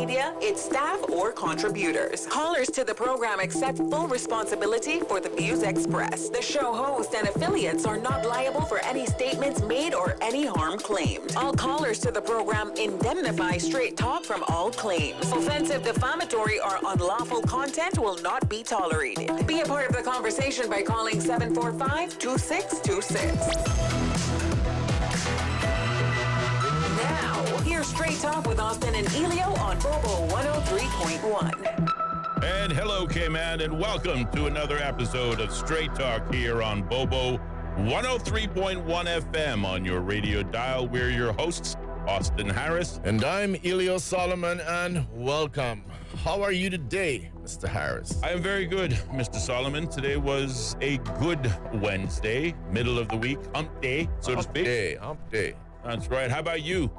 media, its staff, or contributors. Callers to the program accept full responsibility for the views expressed. The show host and affiliates are not liable for any statements made or any harm claimed. All callers to the program indemnify Straight Talk from all claims. Offensive, defamatory, or unlawful content will not be tolerated. Be a part of the conversation by calling 745-2626. Now, here's Straight Talk with Austin and Ellio on Bobo 103.1. And hello, K-Man, and welcome to another episode of Straight Talk here on Bobo 103.1 FM on your radio dial. We're your hosts, Austin Harris. And I'm Ellio Solomon, and welcome. How are you today, Mr. Harris? I am very good, Mr. Solomon. Today was a good Wednesday, middle of the week, hump day, so to speak. Hump day. That's right. How about you?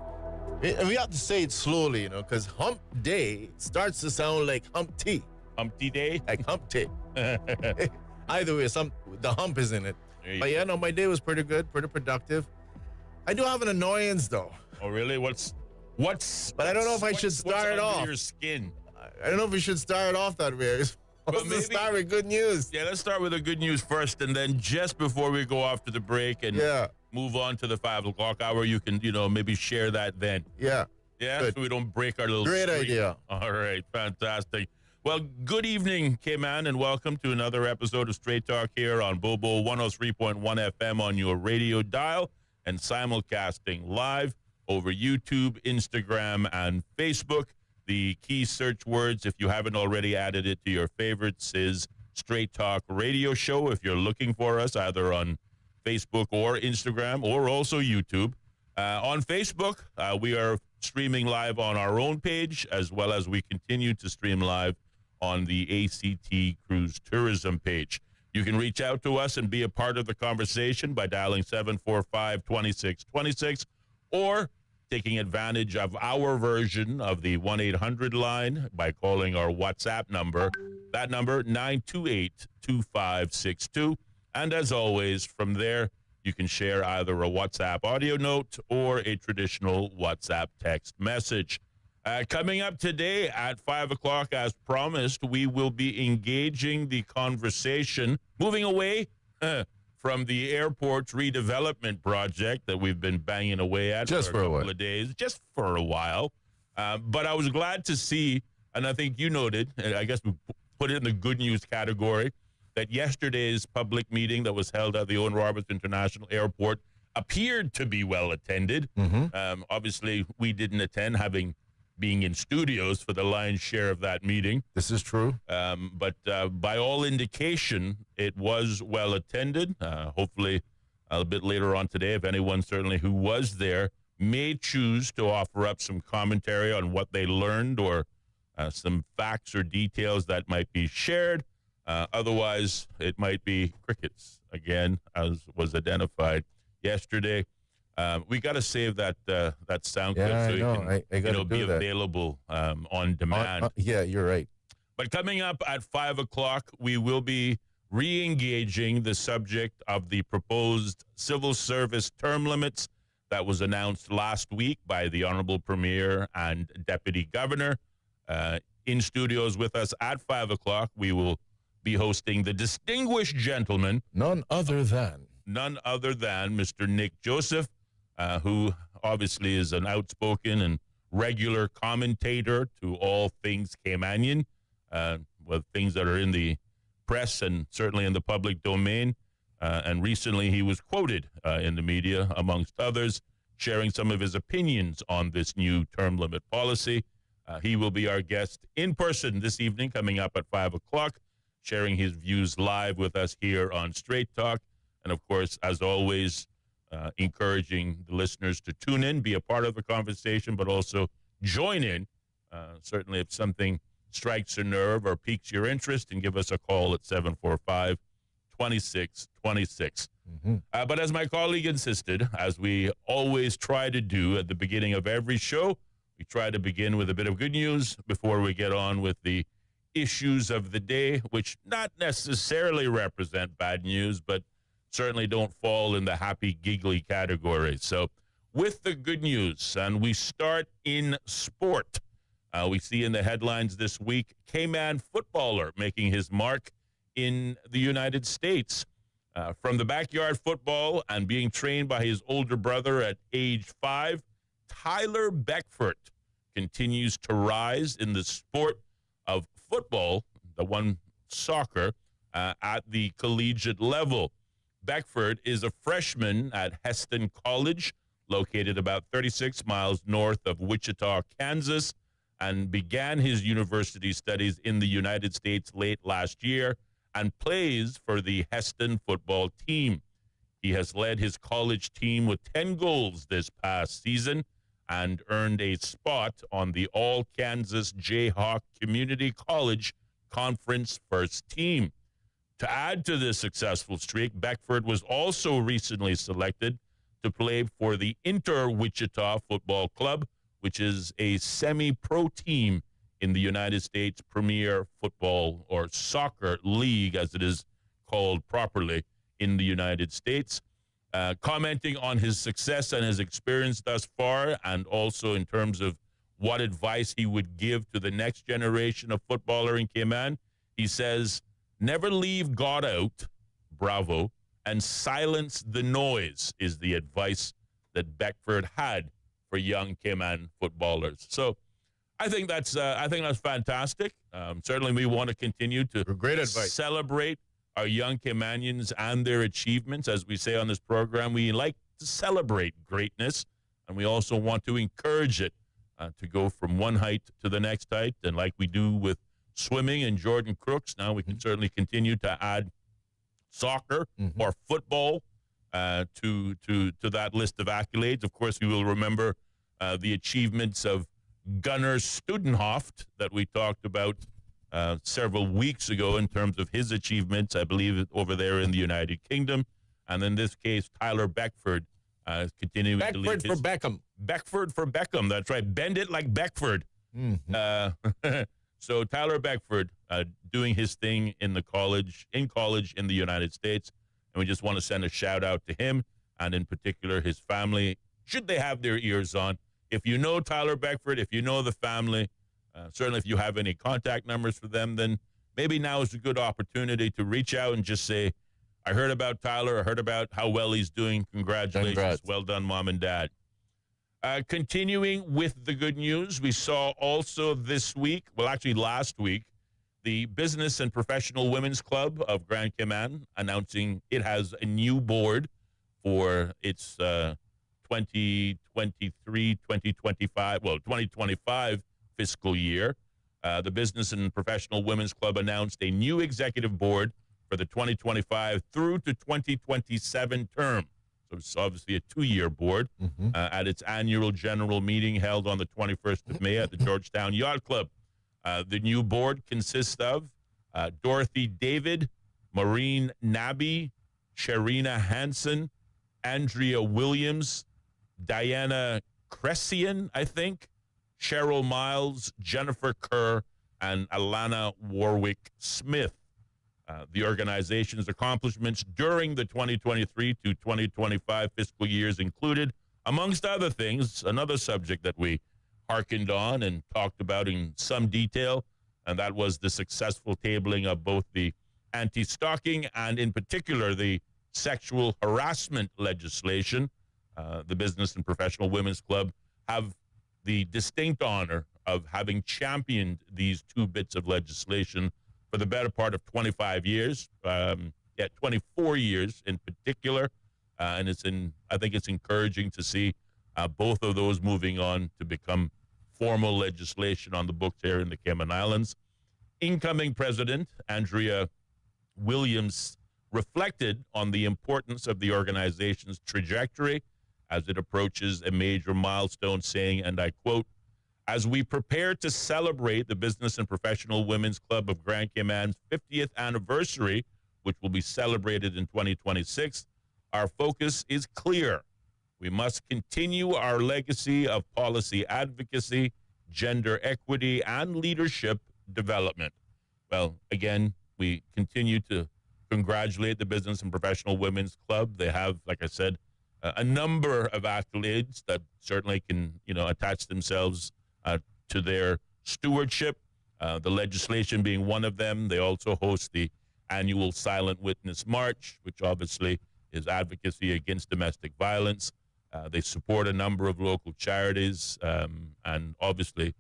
We have to say it slowly, because hump day starts to sound like humpty. Humpty day? Like humpty. Either way, the hump is in it. But yeah, no, my day was pretty good, pretty productive. I do have an annoyance, though. Oh, really? But I don't know if I should start it off. Your skin? I don't know if we should start it off that way. Let's start with good news. Yeah, let's start with the good news first, and then just before we go off to the break and move on to the 5 o'clock hour, you can, maybe share that then. Yeah. Yeah, good. So we don't break our little Great streak. idea. All right, fantastic. Well, good evening, K-Man, and welcome to another episode of Straight Talk here on Bobo 103.1 FM on your radio dial and simulcasting live over YouTube, Instagram, and Facebook. The key search words, if you haven't already added it to your favorites, is Straight Talk Radio Show. If you're looking for us either on Facebook or Instagram or also YouTube. On Facebook, we are streaming live on our own page, as well as we continue to stream live on the ACT Cruise Tourism page. You can reach out to us and be a part of the conversation by dialing 745-2626 or taking advantage of our version of the 1-800 line by calling our WhatsApp number. That number, 928-2562. And as always, from there, you can share either a WhatsApp audio note or a traditional WhatsApp text message. Coming up today at 5 o'clock, as promised, we will be engaging the conversation, moving away from the airport's redevelopment project that we've been banging away at just for a couple of days, just for a while. But I was glad to see, and I think you noted, and I guess we put it in the good news category, that yesterday's public meeting that was held at the Owen Roberts International Airport appeared to be well attended. Obviously, we didn't attend, being in studios for the lion's share of that meeting. This is true. But by all indication, it was well attended. Hopefully, a bit later on today, if anyone certainly who was there may choose to offer up some commentary on what they learned or some facts or details that might be shared. Otherwise, it might be crickets again, as was identified yesterday. We got to save that sound clip so it can be available on demand. Yeah, you're right. But coming up at 5 o'clock, we will be re-engaging the subject of the proposed civil service term limits that was announced last week by the Honorable Premier and Deputy Governor. In studios with us at 5 o'clock, we will be hosting the distinguished gentleman. None other than Mr. Nick Joseph, who obviously is an outspoken and regular commentator to all things Caymanian, with things that are in the press and certainly in the public domain. And recently he was quoted in the media, amongst others, sharing some of his opinions on this new term limit policy. He will be our guest in person this evening, coming up at 5 o'clock, sharing his views live with us here on Straight Talk. And, of course, as always, encouraging the listeners to tune in, be a part of the conversation, but also join in. Certainly if something strikes a nerve or piques your interest, and give us a call at 745-2626. But as my colleague insisted, as we always try to do at the beginning of every show, we try to begin with a bit of good news before we get on with the issues of the day, which not necessarily represent bad news, but certainly don't fall in the happy, giggly category. So with the good news, and we start in sport. We see in the headlines this week, Cayman footballer making his mark in the United States. From the backyard football and being trained by his older brother at age 5, Tyler Beckford continues to rise in the sport of football, the one soccer, at the collegiate level. Beckford is a freshman at Heston College, located about 36 miles north of Wichita, Kansas, and began his university studies in the United States late last year and plays for the Heston football team. He has led his college team with 10 goals this past season and earned a spot on the All-Kansas Jayhawk Community College Conference first team. To add to this successful streak, Beckford was also recently selected to play for the Inter-Wichita Football Club, which is a semi-pro team in the United States Premier Football or Soccer League, as it is called properly in the United States. Commenting on his success and his experience thus far, and also in terms of what advice he would give to the next generation of footballer in Cayman, he says, "Never leave God out, bravo, and silence the noise," is the advice that Beckford had for young Cayman footballers. So I think that's fantastic. Certainly we want to continue to Great advice. Celebrate our young Caymanians and their achievements. As we say on this program, we like to celebrate greatness, and we also want to encourage it to go from one height to the next height. And like we do with swimming and Jordan Crooks, now we can certainly continue to add soccer or football to that list of accolades. Of course, we will remember the achievements of Gunnar Studenhoft that we talked about several weeks ago in terms of his achievements, I believe, over there in the United Kingdom. And in this case, Tyler Beckford continuing to lead Beckford for Beckham. Beckford for Beckham. That's right. Bend it like Beckford. So Tyler Beckford doing his thing in college in the United States. And we just want to send a shout out to him and in particular his family, should they have their ears on. If you know Tyler Beckford, if you know the family, certainly if you have any contact numbers for them, then maybe now is a good opportunity to reach out and just say, I heard about Tyler. I heard about how well he's doing. Congratulations. Congrats. Well done, Mom and Dad. Continuing with the good news, we saw also this week, well, actually last week, the Business and Professional Women's Club of Grand Cayman announcing it has a new board for its 2025 fiscal year. The Business and Professional Women's Club announced a new executive board for the 2025 through to 2027 term. So it's obviously a 2-year board at its annual general meeting held on the 21st of May at the Georgetown Yacht Club. The new board consists of Dorothy David, Maureen Nabby, Sharina Hansen, Andrea Williams, Diana Cressian, I think, Cheryl Miles, Jennifer Kerr, and Alana Warwick Smith. The organization's accomplishments during the 2023 to 2025 fiscal years included, amongst other things, another subject that we hearkened on and talked about in some detail, and that was the successful tabling of both the anti-stalking and, in particular, the sexual harassment legislation. The Business and Professional Women's Club have the distinct honor of having championed these two bits of legislation for the better part of 25 years, 24 years in particular. And I think it's encouraging to see both of those moving on to become formal legislation on the books here in the Cayman Islands. Incoming President Andrea Williams reflected on the importance of the organization's trajectory as it approaches a major milestone, saying, and I quote, "As we prepare to celebrate the Business and Professional Women's Club of Grand Cayman's 50th anniversary, which will be celebrated in 2026, our focus is clear. We must continue our legacy of policy advocacy, gender equity, and leadership development." Well, again, we continue to congratulate the Business and Professional Women's Club. They have, like I said, a number of accolades that certainly can, attach themselves to their stewardship, the legislation being one of them. They also host the annual Silent Witness March, which obviously is advocacy against domestic violence. They support a number of local charities and obviously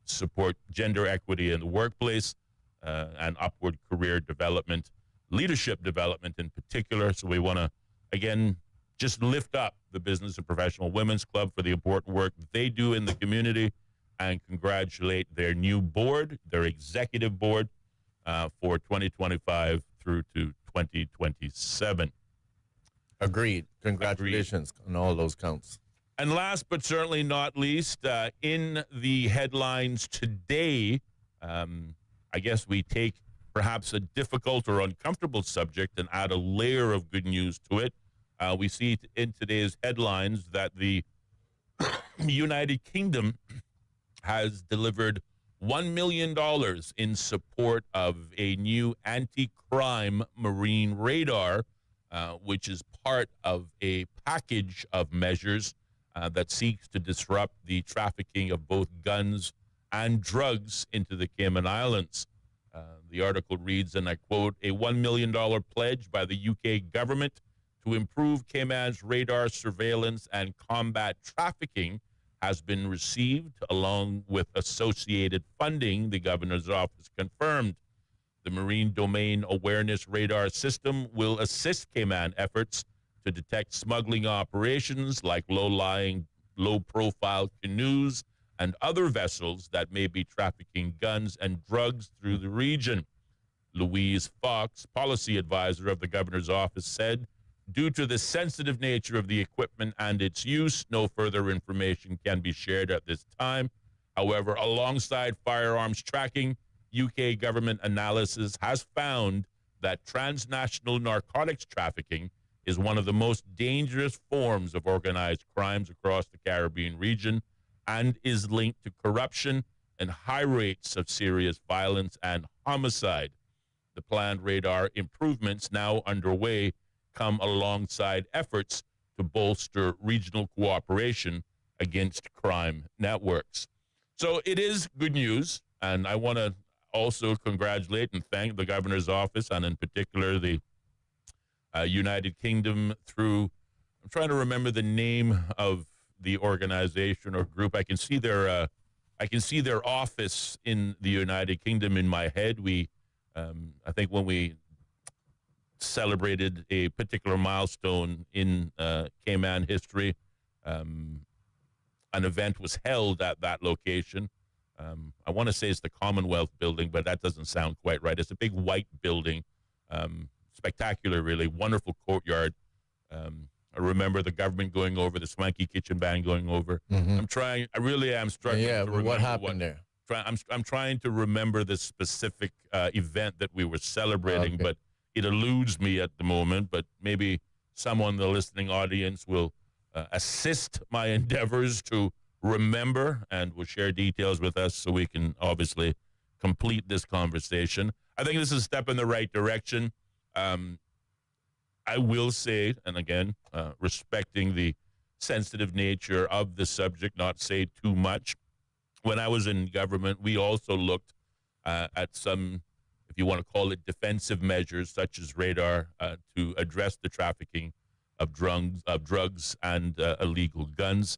support gender equity in the workplace and upward career development, leadership development in particular. So we want to, again, just lift up the Business and Professional Women's Club for the important work that they do in the community and congratulate their new board, their executive board, for 2025 through to 2027. Agreed. Congratulations on all those counts. And last but certainly not least, in the headlines today, I guess we take perhaps a difficult or uncomfortable subject and add a layer of good news to it. We see in today's headlines that the United Kingdom has delivered $1 million in support of a new anti-crime marine radar, which is part of a package of measures that seeks to disrupt the trafficking of both guns and drugs into the Cayman Islands. The article reads, and I quote, a $1 million pledge by the UK government to improve Cayman's radar surveillance and combat trafficking has been received, along with associated funding, the governor's office confirmed. The Marine Domain Awareness Radar System will assist Cayman efforts to detect smuggling operations like low-lying, low-profile canoes and other vessels that may be trafficking guns and drugs through the region. Louise Fox, policy advisor of the governor's office, said, due to the sensitive nature of the equipment and its use, no further information can be shared at this time. However, alongside firearms tracking, UK government analysis has found that transnational narcotics trafficking is one of the most dangerous forms of organized crimes across the Caribbean region and is linked to corruption and high rates of serious violence and homicide. The planned radar improvements now underway come alongside efforts to bolster regional cooperation against crime networks. So it is good news, and I want to also congratulate and thank the governor's office, and in particular the United Kingdom through, I'm trying to remember the name of the organization or group. I can see their office in the United Kingdom in my head. I think when we celebrated a particular milestone in Cayman history, an event was held at that location. I want to say it's the Commonwealth Building, but that doesn't sound quite right. It's a big white building, spectacular, really, wonderful courtyard. I remember the government going over, the Swanky Kitchen Band going over. Mm-hmm. I really am struggling to remember what happened there. I'm trying to remember the specific event that we were celebrating, but it eludes me at the moment. But maybe someone in the listening audience will assist my endeavors to remember and will share details with us so we can obviously complete this conversation. I think this is a step in the right direction. I will say, and again, respecting the sensitive nature of the subject, not say too much. When I was in government, we also looked at some, if you want to call it, defensive measures such as radar to address the trafficking of drugs and illegal guns.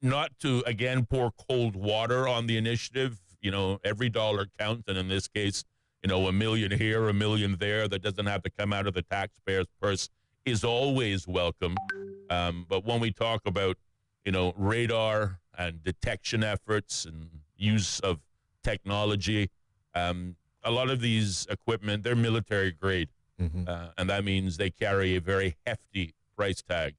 Not to, again, pour cold water on the initiative. You know, every dollar counts, and in this case, you know, $1 million here, $1 million there that doesn't have to come out of the taxpayer's purse is always welcome. But when we talk about, you know, radar and detection efforts and use of technology, a lot of these equipment, they're military grade. And that means they carry a very hefty price tag.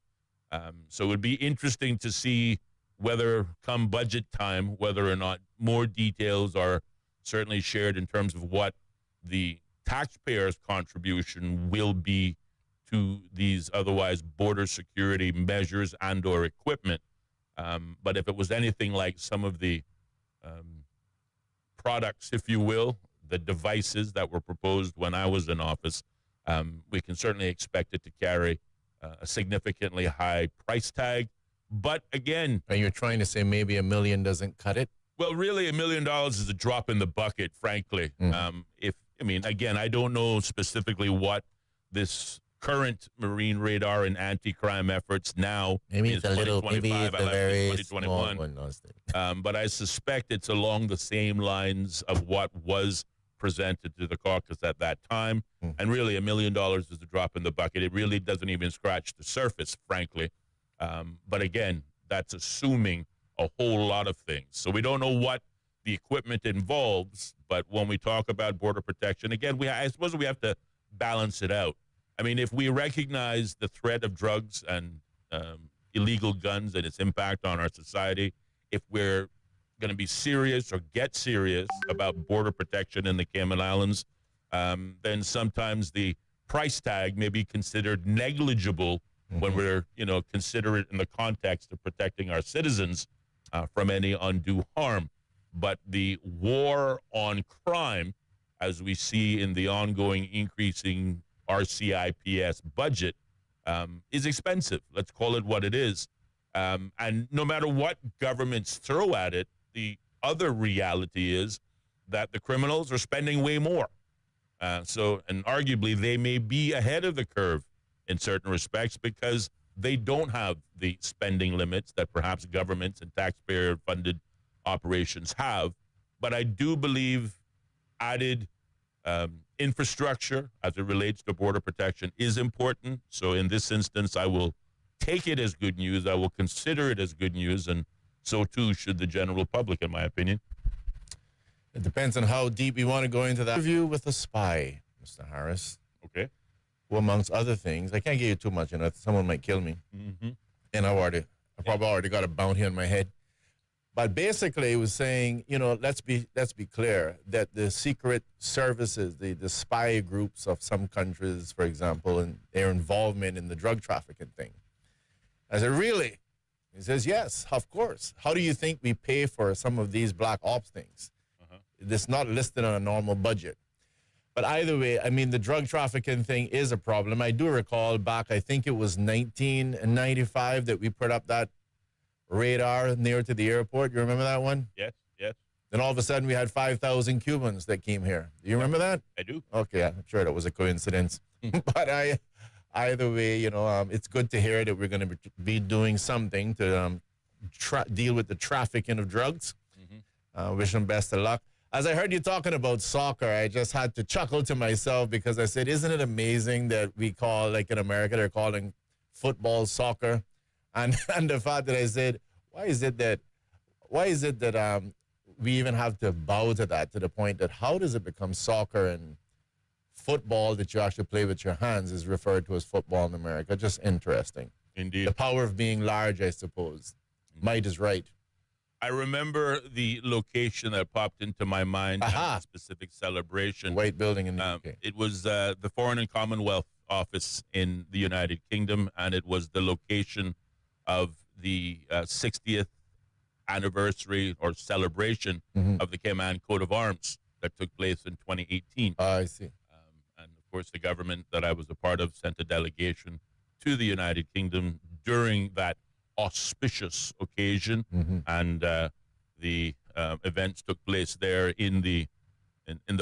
So it would be interesting to see whether come budget time, whether or not more details are certainly shared in terms of what the taxpayers' contribution will be to these otherwise border security measures and or equipment. But if it was anything like some of the products, if you will, the devices that were proposed when I was in office, we can certainly expect it to carry a significantly high price tag. But again, and you're trying to say maybe $1 million doesn't cut it? Well, really, $1 million is a drop in the bucket, frankly. Again, I don't know specifically what this current Marine radar and anti-crime efforts now. Maybe it's a little, 2025, maybe it's I a left in very 2021. small one. But I suspect it's along the same lines of what was presented to the caucus at that time. And really, $1 million is a drop in the bucket. It really doesn't even scratch the surface, frankly. But again, that's assuming a whole lot of things. So we don't know what the equipment involves, but when we talk about border protection, again, I suppose we have to balance it out. I mean, if we recognize the threat of drugs and illegal guns and its impact on our society, if we're going to be serious or get serious about border protection in the Cayman Islands, then sometimes the price tag may be considered negligible when we're, consider it in the context of protecting our citizens from any undue harm. But the war on crime, as we see in the ongoing increasing RCIPS budget, is expensive. Let's call it what it is. And no matter what governments throw at it, the other reality is that the criminals are spending way more. And arguably, they may be ahead of the curve in certain respects because they don't have the spending limits that perhaps governments and taxpayer-funded operations have. But I do believe added infrastructure as it relates to border protection is important. So in this instance, I will take it as good news. I will consider it as good news, and so too should the general public, in my opinion. It depends on how deep you want to go into that interview with a spy, Mr. Harris. Okay. Well, amongst other things, I can't give you too much in it. Someone might kill me. And I probably already got a bounty on my head. But basically, it was saying, let's be clear that the secret services, the spy groups of some countries, for example, and their involvement in the drug trafficking thing. I said, really? He says, yes, of course. How do you think we pay for some of these black ops things? It's not listed on a normal budget. But either way, I mean, the drug trafficking thing is a problem. I do recall back, I think it was 1995 that we put up that radar near to the airport. You remember that one? Yes. Then all of a sudden we had 5,000 Cubans that came here. Do you remember that? I do. Okay, I'm sure that was a coincidence. But either way, it's good to hear that we're going to be doing something to deal with the trafficking of drugs. Wish them best of luck. As I heard you talking about soccer, I just had to chuckle to myself because I said, isn't it amazing that we call, like in America, they're calling football soccer? And the fact that I said, why is it that we even have to bow to that, to the point that how does it become soccer and football that you actually play with your hands is referred to as football in America? Just interesting. Indeed. The power of being large, I suppose. Might is right. I remember the location that popped into my mind at a specific celebration. White building in the UK. It was the Foreign and Commonwealth Office in the United Kingdom, and it was the location of the 60th anniversary or celebration of the Cayman Coat of Arms that took place in 2018. I see. And, of course, the government that I was a part of sent a delegation to the United Kingdom during that auspicious occasion, and the events took place there in the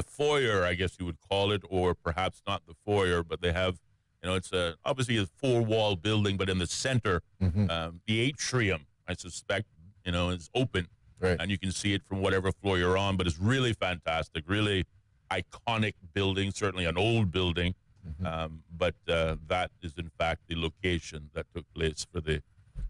foyer, I guess you would call it, or perhaps not the foyer, but they have, it's obviously a 4-wall building, but in the center, the atrium, I suspect, is open, right, and you can see it from whatever floor you're on. But it's really fantastic, really iconic building, certainly an old building, but that is in fact the location that took place for the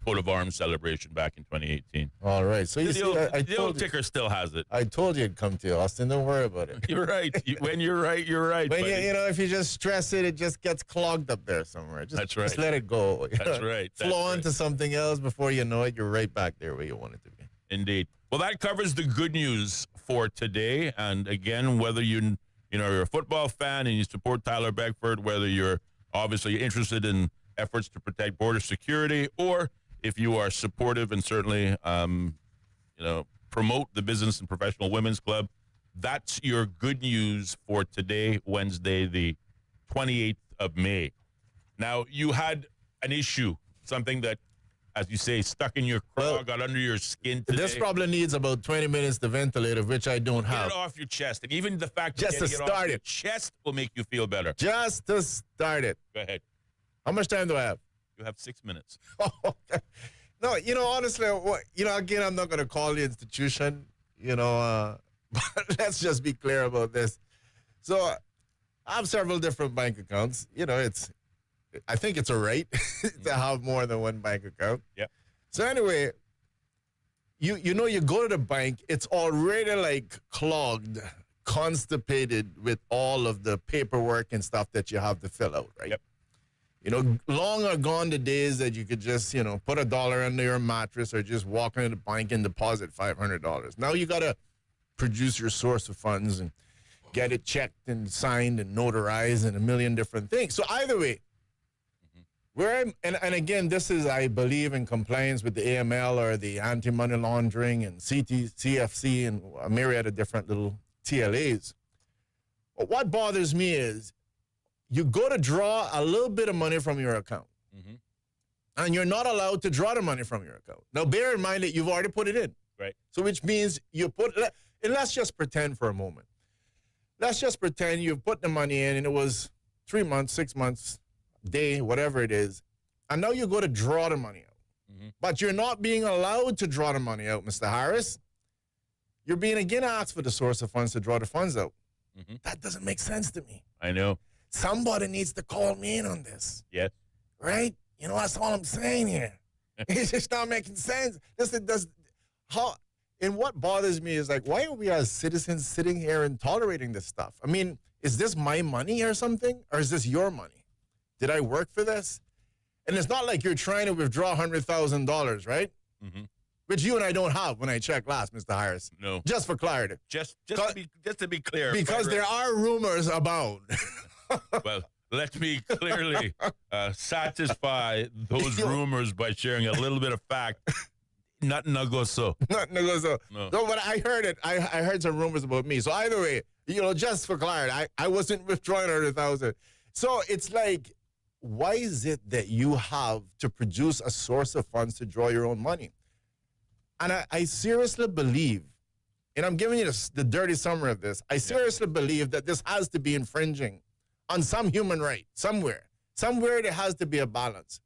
Coat of Arms celebration back in 2018. All right. So the old ticker still has it. I told you it'd come to you, Austin. Don't worry about it. You're right. When you're right, you're right. When if you just stress it, it just gets clogged up there somewhere. That's right. Just let it go. That's right. Flow on to something else. Before you know it, you're right back there where you want it to be. Indeed. Well, that covers the good news for today. And again, whether you're a football fan and you support Tyler Beckford, whether you're obviously interested in efforts to protect border security, or if you are supportive and certainly, promote the Business and Professional Women's Club, that's your good news for today, Wednesday, the 28th of May. Now, you had an issue, something that as you say, stuck in your craw, got under your skin today. This probably needs about 20 minutes to ventilate it, which I don't Get have. it off your chest. And even the fact that Just to getting it off start your it. chest will make you feel better. Just to start it. Go ahead. How much time do I have? You have 6 minutes. No, honestly, again, I'm not going to call the institution, but let's just be clear about this. So I have several different bank accounts. I think it's a right to have more than one bank account. Yeah. So anyway, you go to the bank, it's already like clogged, constipated with all of the paperwork and stuff that you have to fill out, right? Yep. Long are gone the days that you could just, put $1 under your mattress or just walk into the bank and deposit $500. Now you got to produce your source of funds and get it checked and signed and notarized and a million different things. So either way, and again, this is, I believe, in compliance with the AML or the anti-money laundering and CFC and a myriad of different little TLAs. But what bothers me is you go to draw a little bit of money from your account, and you're not allowed to draw the money from your account. Now, bear in mind that you've already put it in. Right. So which means and let's just pretend for a moment. Let's just pretend you've put the money in, and it was 3 months, 6 months, day, whatever it is, and now you go to draw the money out. But you're not being allowed to draw the money out, Mr. Harris. You're being again asked for the source of funds to draw the funds out. That doesn't make sense to me. I know. Somebody needs to call me in on this. Yes. Right? That's all I'm saying here. It's just not making sense. And what bothers me is why are we as citizens sitting here and tolerating this stuff? I mean, is this my money or something? Or is this your money? Did I work for this? And it's not like you're trying to withdraw $100,000, right? Which you and I don't have when I checked last, Mr. Harris. No. Just for clarity. Just to be clear. Because there are rumors abound. Well, let me clearly satisfy those rumors by sharing a little bit of fact. Nothing to go so. Nothing to go so. No. No, but I heard it. I heard some rumors about me. So either way, just for clarity, I wasn't withdrawing 100,000. So it's like, why is it that you have to produce a source of funds to draw your own money? And I seriously believe, and I'm giving you the dirty summary of this, I seriously believe that this has to be infringing on some human right somewhere. Somewhere there has to be a balance.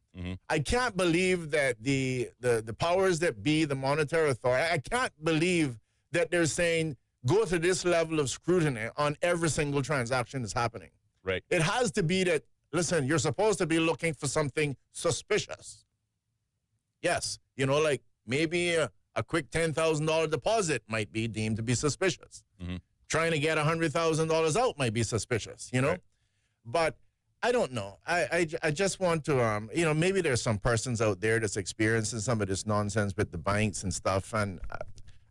I can't believe that the powers that be, the monetary authority, I can't believe that they're saying go to this level of scrutiny on every single transaction that's happening. Right. It has to be that, listen, you're supposed to be looking for something suspicious. Yes, like maybe a quick $10,000 deposit might be deemed to be suspicious. Trying to get $100,000 out might be suspicious, Right. But I don't know. I just want to, maybe there's some persons out there that's experiencing some of this nonsense with the banks and stuff, and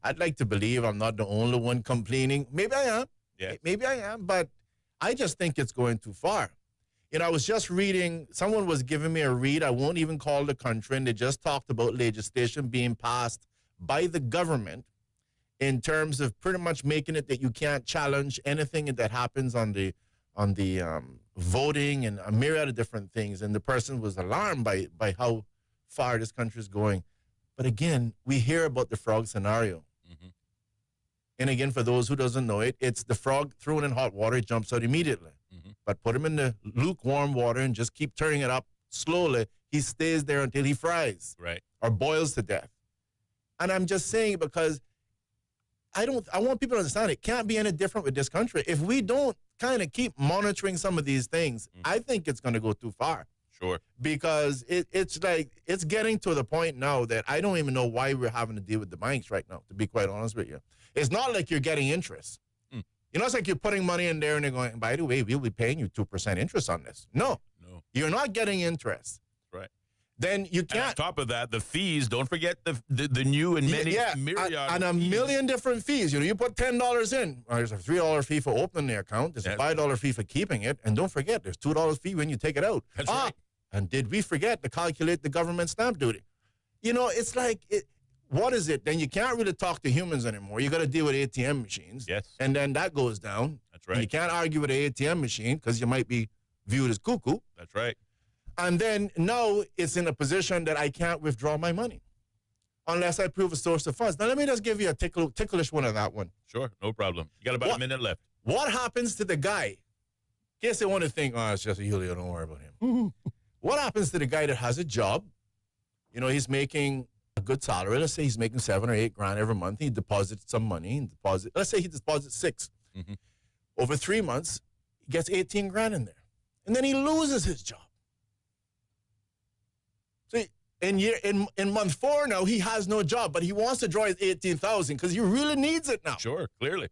I'd like to believe I'm not the only one complaining. Maybe I am. Yeah. Maybe I am, but I just think it's going too far. I was just reading, someone was giving me a read, I won't even call the country, and they just talked about legislation being passed by the government in terms of pretty much making it that you can't challenge anything that happens on the voting and a myriad of different things. And the person was alarmed by how far this country is going. But again, we hear about the frog scenario. And again, for those who doesn't know it, it's the frog thrown in hot water, it jumps out immediately. But put him in the lukewarm water and just keep turning it up slowly. He stays there until he fries. Right. Or boils to death. And I'm just saying because I want people to understand it can't be any different with this country. If we don't kind of keep monitoring some of these things, I think it's going to go too far. Sure. Because it's getting to the point now that I don't even know why we're having to deal with the banks right now, to be quite honest with you. It's not like you're getting interest. It's like you're putting money in there and they're going, by the way, we'll be paying you 2% interest on this. No. You're not getting interest. Right. Then you And can't. on top of that, the fees, don't forget the new and many myriad and a fees. million different fees. You put $10 in. There's a $3 fee for opening the account. There's a $5 fee for keeping it. And don't forget, there's $2 fee when you take it out. That's right. And did we forget to calculate the government stamp duty? It's like, what is it? Then you can't really talk to humans anymore. You got to deal with ATM machines. Yes. And then that goes down. That's right. And you can't argue with an ATM machine because you might be viewed as cuckoo. That's right. And then now it's in a position that I can't withdraw my money unless I prove a source of funds. Now, let me just give you a ticklish one on that one. Sure, no problem. You got about a minute left. What happens to the guy? In case they want to think, oh, it's just a Ellio, don't worry about him. What happens to the guy that has a job? You know, he's making a good salary. Let's say he's making $7 or $8 grand every month. He deposits some money. Let's say he deposits 6. Mm-hmm. Over 3 months, he gets 18 grand in there. And then he loses his job. So in month 4 now, he has no job, but he wants to draw his 18,000 because he really needs it now. Sure, clearly.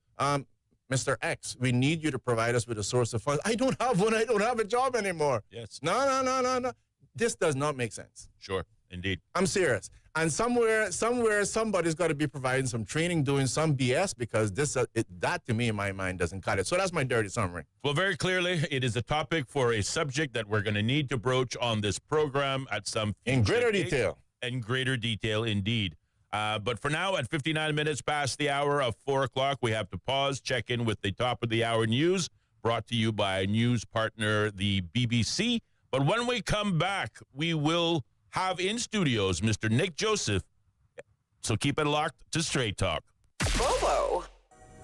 Mr. X, we need you to provide us with a source of funds. I don't have one. I don't have a job anymore. Yes. No. This does not make sense. Sure, indeed. I'm serious. And somewhere, somebody's got to be providing some training, doing some BS, because that, to me, in my mind, doesn't cut it. So that's my dirty summary. Well, very clearly, it is a topic for a subject that we're going to need to broach on this program at some in greater date. detail. In greater detail, indeed. But for now, at 59 minutes past the hour of 4 o'clock, we have to pause, check in with the top of the hour news, brought to you by news partner, the BBC. But when we come back, we will have in studios Mr. Nick Joseph. So keep it locked to Straight Talk. Bobo.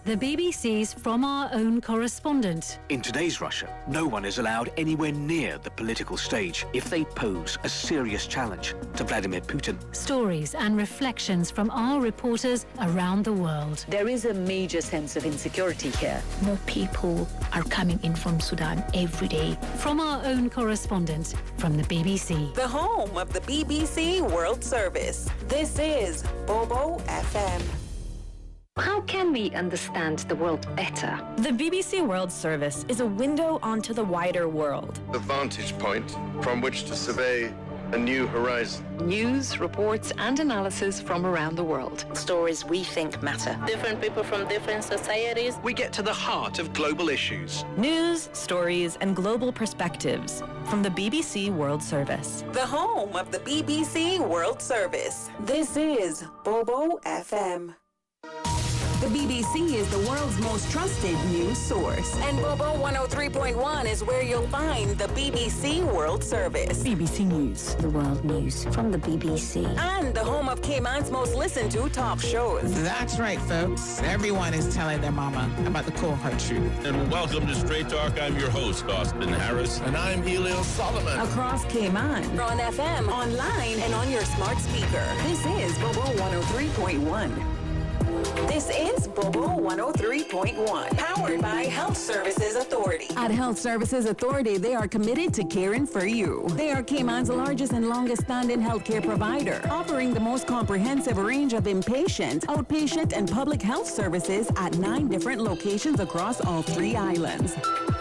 The BBC's From Our Own Correspondent. In today's Russia, no one is allowed anywhere near the political stage if they pose a serious challenge to Vladimir Putin. Stories and reflections from our reporters around the world. There is a major sense of insecurity here. More people are coming in from Sudan every day. From Our Own Correspondent from the BBC. The home of the BBC World Service. This is Bobo FM. How can we understand the world better? The BBC World Service is a window onto the wider world. The vantage point from which to survey a new horizon. News, reports, and analysis from around the world. Stories we think matter. Different people from different societies. We get to the heart of global issues. News, stories, and global perspectives from the BBC World Service. The home of the BBC World Service. This is Bobo FM. The BBC is the world's most trusted news source. And Bobo 103.1 is where you'll find the BBC World Service. BBC News, the world news from the BBC. And the home of Cayman's most listened to talk shows. That's right, folks. Everyone is telling their mama about the cold hard truth. And welcome to Straight Talk. I'm your host, Austin Harris. And I'm Ellio Solomon. Across Cayman, on FM, online, and on your smart speaker. This is Bobo 103.1. This is Bobo 103.1, powered by Health Services Authority. At Health Services Authority, they are committed to caring for you. They are Cayman's largest and longest-standing healthcare provider, offering the most comprehensive range of inpatient, outpatient, and public health services at 9 different locations across all 3 islands.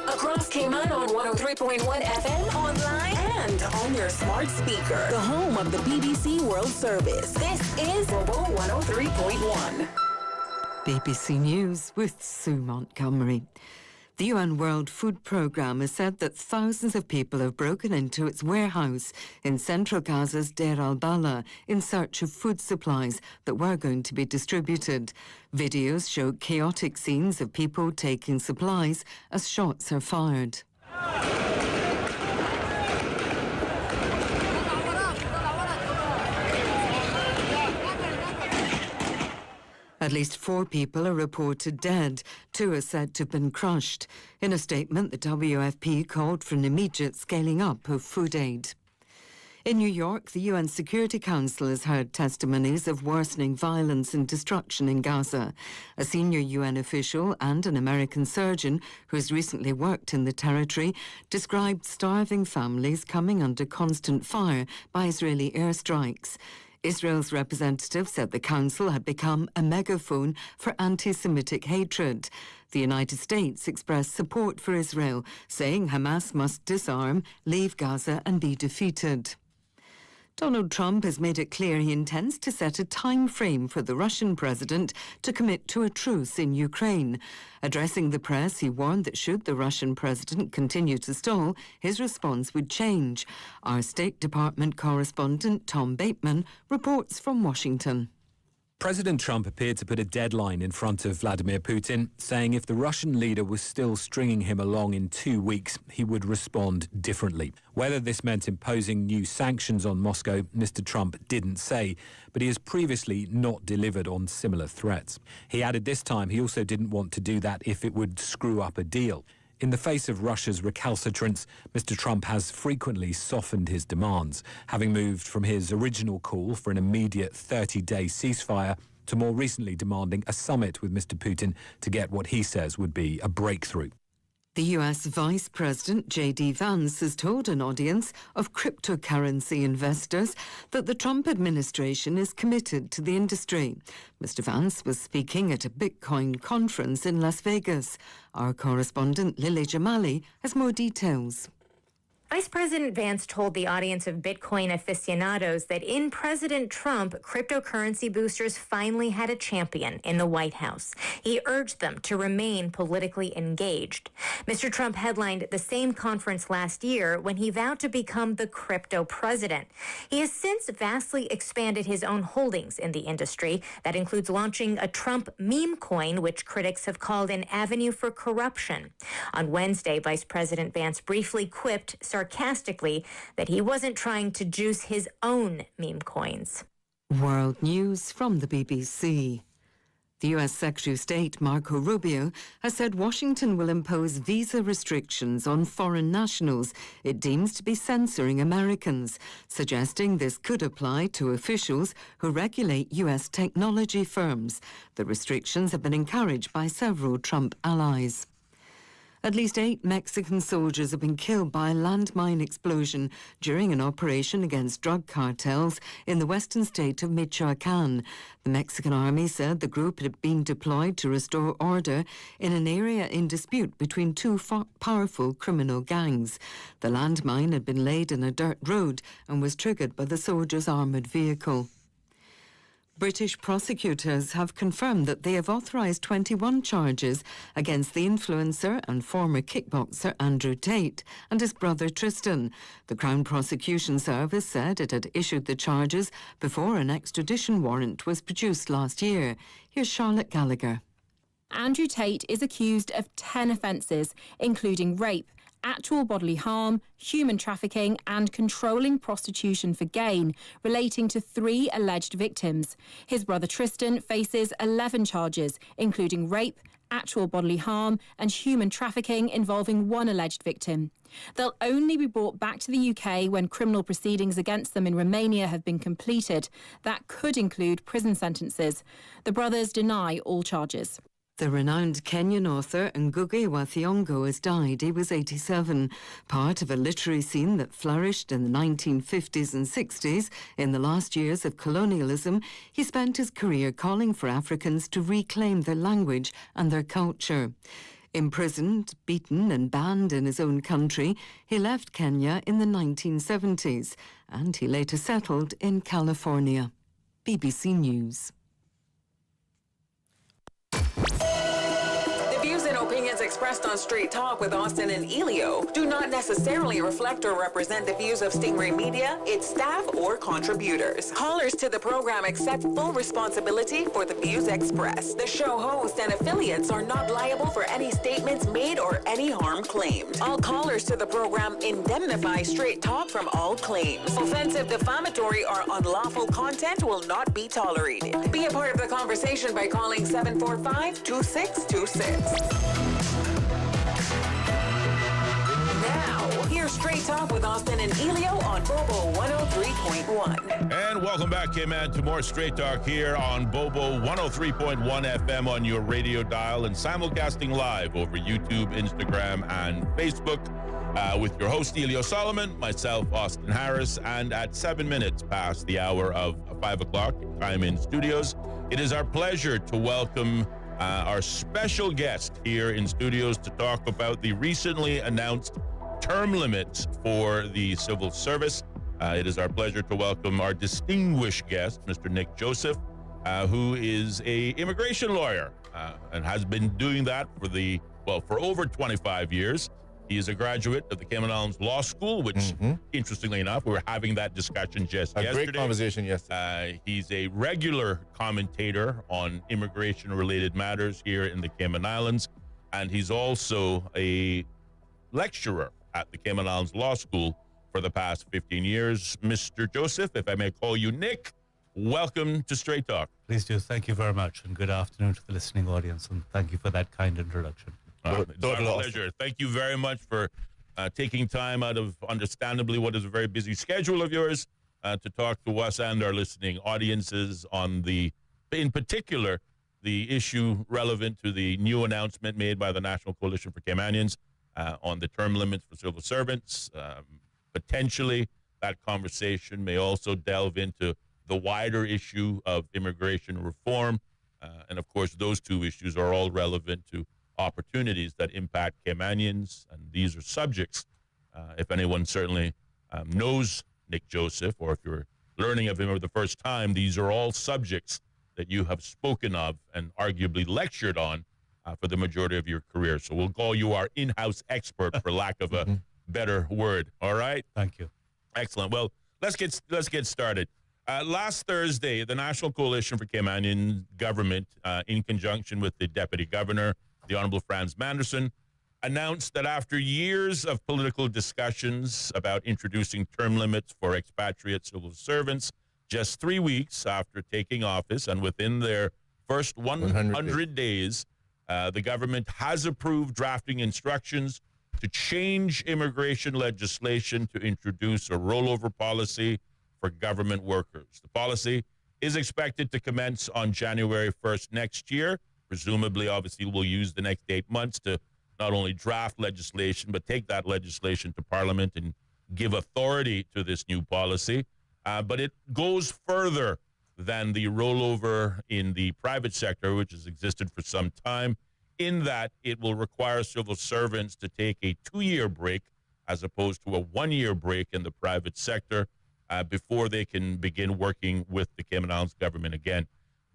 Across Cayman on 103.1 FM, online, and on your smart speaker. The home of the BBC World Service. This is Bobo 103.1. BBC News with Sue Montgomery. The UN World Food Programme has said that thousands of people have broken into its warehouse in central Gaza's Deir al-Balah in search of food supplies that were going to be distributed. Videos show chaotic scenes of people taking supplies as shots are fired. At least 4 people are reported dead. 2 are said to have been crushed. In a statement, the WFP called for an immediate scaling up of food aid. In New York, the UN Security Council has heard testimonies of worsening violence and destruction in Gaza. A senior UN official and an American surgeon who has recently worked in the territory described starving families coming under constant fire by Israeli airstrikes. Israel's representative said the council had become a megaphone for anti-Semitic hatred. The United States expressed support for Israel, saying Hamas must disarm, leave Gaza and be defeated. Donald Trump has made it clear he intends to set a time frame for the Russian president to commit to a truce in Ukraine. Addressing the press, he warned that should the Russian president continue to stall, his response would change. Our State Department correspondent Tom Bateman reports from Washington. President Trump appeared to put a deadline in front of Vladimir Putin, saying if the Russian leader was still stringing him along in 2 weeks, he would respond differently. Whether this meant imposing new sanctions on Moscow, Mr. Trump didn't say, but he has previously not delivered on similar threats. He added this time he also didn't want to do that if it would screw up a deal. In the face of Russia's recalcitrance, Mr. Trump has frequently softened his demands, having moved from his original call for an immediate 30-day ceasefire to more recently demanding a summit with Mr. Putin to get what he says would be a breakthrough. The US Vice President J.D. Vance has told an audience of cryptocurrency investors that the Trump administration is committed to the industry. Mr. Vance was speaking at a Bitcoin conference in Las Vegas. Our correspondent Lily Jamali has more details. Vice President Vance told the audience of Bitcoin aficionados that in President Trump, cryptocurrency boosters finally had a champion in the White House. He urged them to remain politically engaged. Mr. Trump headlined the same conference last year when he vowed to become the crypto president. He has since vastly expanded his own holdings in the industry. That includes launching a Trump meme coin, which critics have called an avenue for corruption. On Wednesday, Vice President Vance briefly quipped sarcastically that he wasn't trying to juice his own meme coins. World News from the BBC. The U.S. Secretary of State Marco Rubio has said Washington will impose visa restrictions on foreign nationals it deems to be censoring Americans, suggesting this could apply to officials who regulate U.S. technology firms. The restrictions have been encouraged by several Trump allies. At least 8 Mexican soldiers have been killed by a landmine explosion during an operation against drug cartels in the western state of Michoacán. The Mexican army said the group had been deployed to restore order in an area in dispute between two powerful criminal gangs. The landmine had been laid in a dirt road and was triggered by the soldiers' armoured vehicle. British prosecutors have confirmed that they have authorised 21 charges against the influencer and former kickboxer Andrew Tate and his brother Tristan. The Crown Prosecution Service said it had issued the charges before an extradition warrant was produced last year. Here's Charlotte Gallagher. Andrew Tate is accused of 10 offences, including rape, actual bodily harm, human trafficking and controlling prostitution for gain, relating to 3 alleged victims. His brother Tristan faces 11 charges, including rape, actual bodily harm and human trafficking involving 1 alleged victim. They'll only be brought back to the UK when criminal proceedings against them in Romania have been completed. That could include prison sentences. The brothers deny all charges. The renowned Kenyan author Ngugi wa Thiong'o has died. He was 87. Part of a literary scene that flourished in the 1950s and 60s in the last years of colonialism, he spent his career calling for Africans to reclaim their language and their culture. Imprisoned, beaten and banned in his own country, he left Kenya in the 1970s and he later settled in California. BBC News. Opinions expressed on Straight Talk with Austin and Ellio do not necessarily reflect or represent the views of Stingray Media, its staff, or contributors. Callers to the program accept full responsibility for the views expressed. The show host and affiliates are not liable for any statements made or any harm claimed. All callers to the program indemnify Straight Talk from all claims. Offensive, defamatory, or unlawful content will not be tolerated. Be a part of the conversation by calling 745-2626. Now, here's Straight Talk with Austin and Ellio on Bobo 103.1. And welcome back, K-Man, to more Straight Talk here on Bobo 103.1 FM on your radio dial and simulcasting live over YouTube, Instagram, and Facebook with your host, Ellio Solomon, myself, Austin Harris, and at 7 minutes past the hour of 5 o'clock, time in studios, it is our pleasure to welcome our special guest here in studios to talk about the recently announced term limits for the civil service. It is our pleasure to welcome our distinguished guest, Mr. Nick Joseph, who is an immigration lawyer and has been doing that for over 25 years. He is a graduate of the Cayman Islands Law School, which, interestingly enough, we were having that discussion just yesterday. A great conversation yesterday. He's a regular commentator on immigration-related matters here in the Cayman Islands, and he's also a lecturer at the Cayman Islands Law School for the past 15 years. Mr. Joseph, if I may call you Nick, welcome to Straight Talk. Please do. Thank you very much, and good afternoon to the listening audience, and thank you for that kind introduction. It's our pleasure. Thank you very much for taking time out of, understandably, what is a very busy schedule of yours to talk to us and our listening audiences on in particular, the issue relevant to the new announcement made by the National Coalition for Caymanians on the term limits for civil servants. Potentially, that conversation may also delve into the wider issue of immigration reform. And of course, those two issues are all relevant to opportunities that impact Caymanians, and these are subjects. If anyone certainly knows Nick Joseph, or if you're learning of him for the first time, these are all subjects that you have spoken of and arguably lectured on for the majority of your career. So we'll call you our in-house expert, for lack of a better word. All right? Thank you. Excellent. Well, let's get started. Last Thursday, the National Coalition for Caymanian Government, in conjunction with the Deputy Governor, the Honorable Franz Manderson, announced that after years of political discussions about introducing term limits for expatriate civil servants, just 3 weeks after taking office and within their first 100 days, the government has approved drafting instructions to change immigration legislation to introduce a rollover policy for government workers. The policy is expected to commence on January 1st next year. Presumably, obviously, we'll use the next 8 months to not only draft legislation, but take that legislation to Parliament and give authority to this new policy. But it goes further than the rollover in the private sector, which has existed for some time, in that it will require civil servants to take a 2-year break as opposed to a 1-year break in the private sector before they can begin working with the Cayman Islands government again.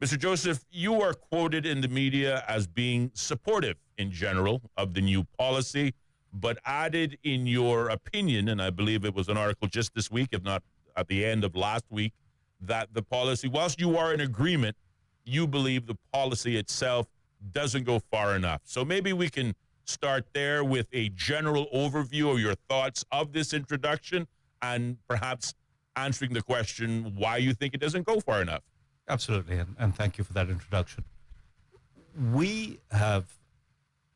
Mr. Joseph, you are quoted in the media as being supportive in general of the new policy, but added in your opinion, and I believe it was an article just this week, if not at the end of last week, that the policy, whilst you are in agreement, you believe the policy itself doesn't go far enough. So maybe we can start there with a general overview of your thoughts of this introduction and perhaps answering the question why you think it doesn't go far enough. Absolutely, and thank you for that introduction. We have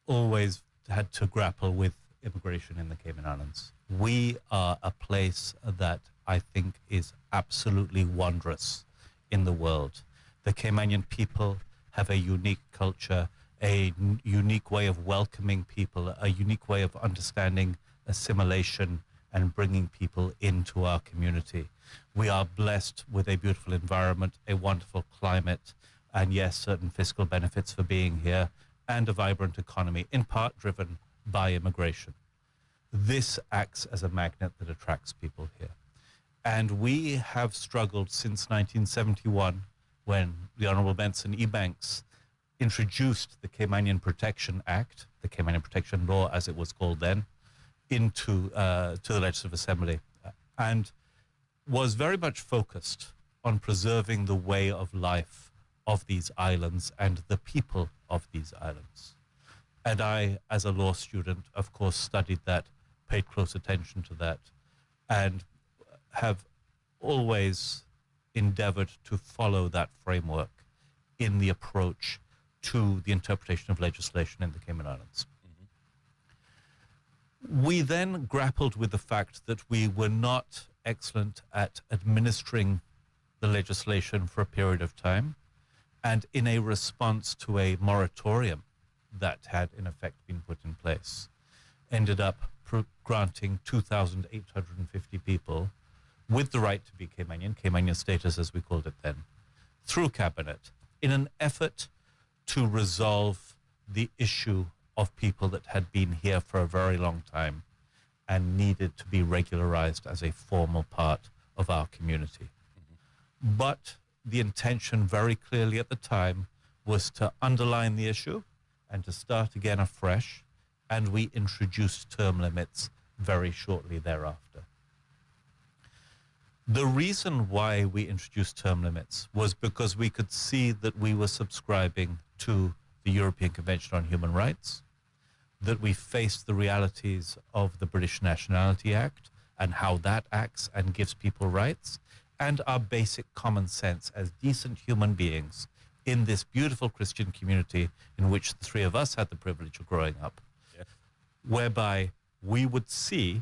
always had to grapple with immigration in the Cayman Islands. We are a place that I think is absolutely wondrous in the world. The Caymanian people have a unique culture, a unique way of welcoming people, a unique way of understanding assimilation and bringing people into our community. We are blessed with a beautiful environment, a wonderful climate, and yes, certain fiscal benefits for being here, and a vibrant economy, in part driven by immigration. This acts as a magnet that attracts people here. And we have struggled since 1971, when the Honorable Benson E. Banks introduced the Caymanian Protection Act, the Caymanian Protection Law as it was called then, into to the Legislative Assembly, and was very much focused on preserving the way of life of these islands and the people of these islands. And I, as a law student, of course, studied that, paid close attention to that, and have always endeavored to follow that framework in the approach to the interpretation of legislation in the Cayman Islands. We then grappled with the fact that we were not excellent at administering the legislation for a period of time, and in a response to a moratorium that had in effect been put in place, ended up granting 2,850 people with the right to be Caymanian status as we called it then, through cabinet, in an effort to resolve the issue of people that had been here for a very long time and needed to be regularized as a formal part of our community. But the intention very clearly at the time was to underline the issue and to start again afresh and we introduced term limits very shortly thereafter. The reason why we introduced term limits was because we could see that we were subscribing to the European Convention on Human Rights, that we faced the realities of the British Nationality Act and how that acts and gives people rights, and our basic common sense as decent human beings in this beautiful Christian community in which the three of us had the privilege of growing up, whereby we would see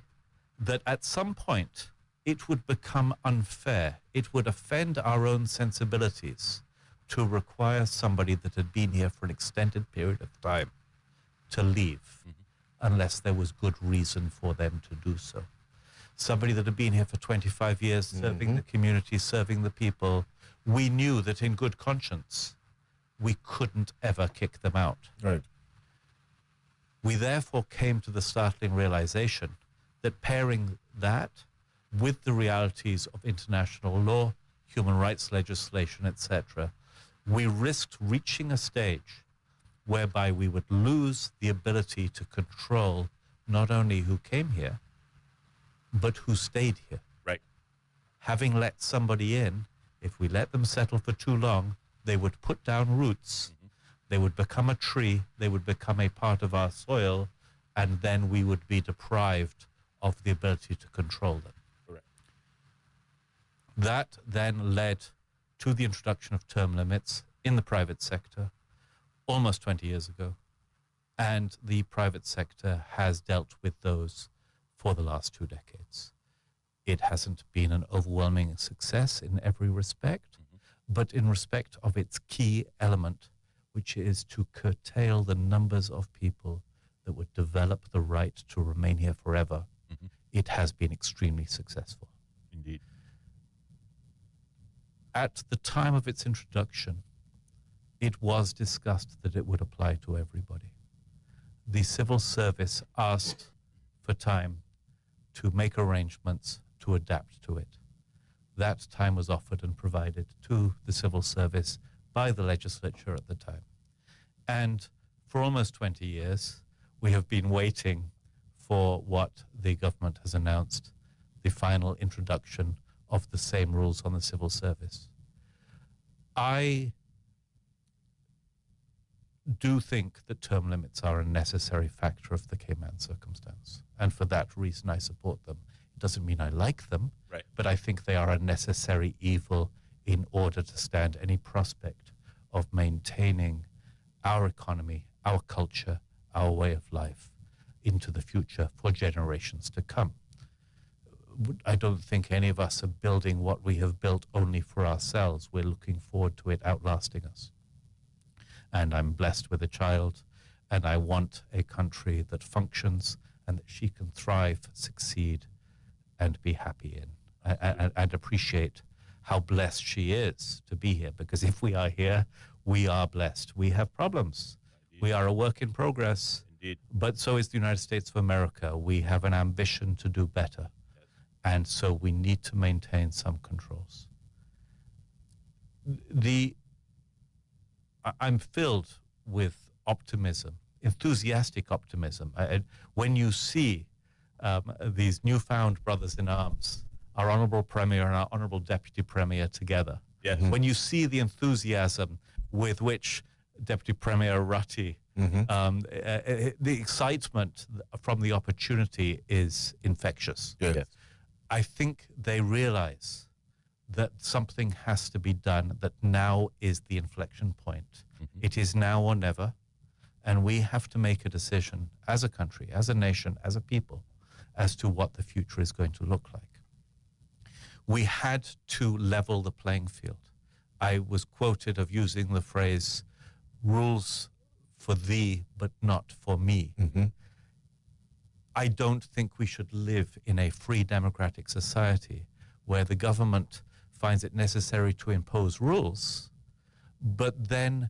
that at some point it would become unfair, it would offend our own sensibilities to require somebody that had been here for an extended period of time to leave unless there was good reason for them to do so. Somebody that had been here for 25 years, serving the community, serving the people, we knew that in good conscience, we couldn't ever kick them out. Right. We therefore came to the startling realization that pairing that with the realities of international law, human rights legislation, etc., we risked reaching a stage whereby we would lose the ability to control not only who came here, but who stayed here. Right. Having let somebody in, if we let them settle for too long, they would put down roots, they would become a tree, they would become a part of our soil, and then we would be deprived of the ability to control them. Correct. That then led to the introduction of term limits in the private sector almost 20 years ago, and the private sector has dealt with those for the last 2 decades. It hasn't been an overwhelming success in every respect, but in respect of its key element, which is to curtail the numbers of people that would develop the right to remain here forever, it has been extremely successful. Indeed. At the time of its introduction, it was discussed that it would apply to everybody. The civil service asked for time to make arrangements to adapt to it. That time was offered and provided to the civil service by the legislature at the time. And for almost 20 years, we have been waiting for what the government has announced, the final introduction of the same rules on the civil service. I do think that term limits are a necessary factor of the Cayman circumstance. And for that reason, I support them. It doesn't mean I like them, right, but I think they are a necessary evil in order to stand any prospect of maintaining our economy, our culture, our way of life into the future for generations to come. I don't think any of us are building what we have built only for ourselves. We're looking forward to it outlasting us. And I'm blessed with a child, and I want a country that functions and that she can thrive, succeed, and be happy in, and appreciate how blessed she is to be here. Because if we are here, we are blessed. We have problems. Indeed. We are a work in progress. Indeed. But so is the United States of America. We have an ambition to do better. Yes. And so we need to maintain some controls. I'm filled with optimism, enthusiastic optimism. When you see these newfound brothers in arms, our Honourable Premier and our Honourable Deputy Premier together, yes, when you see the enthusiasm with which Deputy Premier Ratti, the excitement from the opportunity is infectious. Yes. I think they realize that something has to be done, that now is the inflection point. It is now or never, and we have to make a decision as a country, as a nation, as a people, as to what the future is going to look like. We had to level the playing field. I was quoted of using the phrase, rules for thee, but not for me. I don't think we should live in a free democratic society where the government finds it necessary to impose rules, but then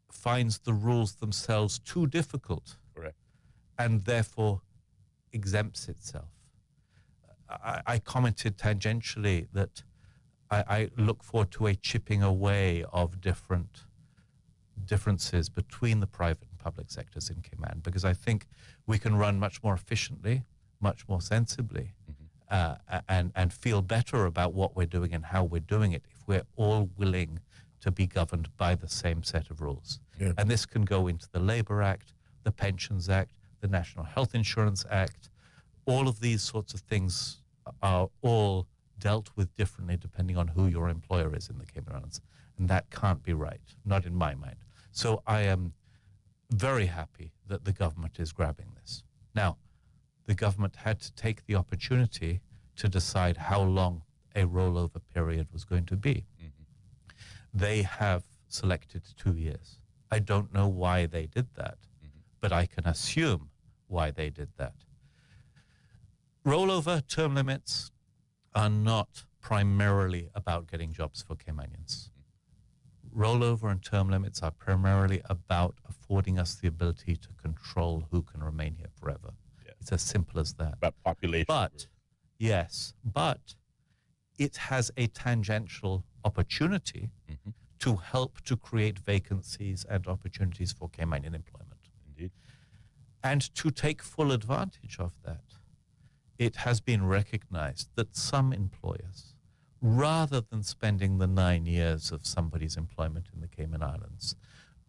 finds the rules themselves too difficult. Correct. And therefore exempts itself. I commented tangentially that I look forward to a chipping away of differences between the private and public sectors in Cayman, because I think we can run much more efficiently, much more sensibly, and feel better about what we're doing and how we're doing it if we're all willing to be governed by the same set of rules. Yeah. And this can go into the Labor Act, the Pensions Act, the National Health Insurance Act. All of these sorts of things are all dealt with differently depending on who your employer is in the Cayman Islands. And that can't be right, not in my mind. So I am very happy that the government is grabbing this. Now, the government had to take the opportunity to decide how long a rollover period was going to be. They have selected 2 years. I don't know why they did that, but I can assume why they did that. Rollover term limits are not primarily about getting jobs for Caymanians. Rollover and term limits are primarily about affording us the ability to control who can remain here forever. Yeah. It's as simple as that. About population. But, yes, but it has a tangential opportunity to help to create vacancies and opportunities for Caymanian employment. Indeed. And to take full advantage of that, it has been recognized that some employers, rather than spending the 9 years of somebody's employment in the Cayman Islands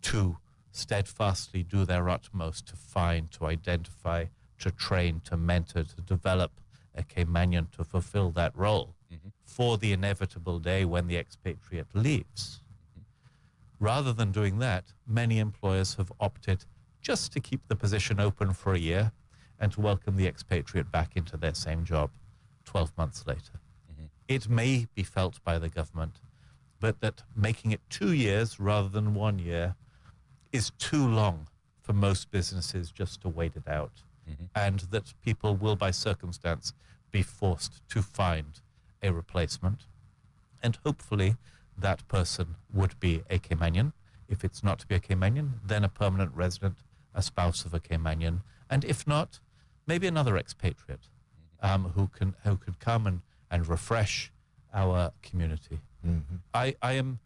to steadfastly do their utmost to find, to identify, to train, to mentor, to develop a Caymanian to fulfill that role for the inevitable day when the expatriate leaves. Rather than doing that, many employers have opted just to keep the position open for a year and to welcome the expatriate back into their same job 12 months later. It may be felt by the government, but that making it 2 years rather than 1 year is too long for most businesses just to wait it out, and that people will, by circumstance, be forced to find a replacement. And hopefully that person would be a Caymanian. If it's not to be a Caymanian, then a permanent resident, a spouse of a Caymanian, and if not, maybe another expatriate who could come and refresh our community. I am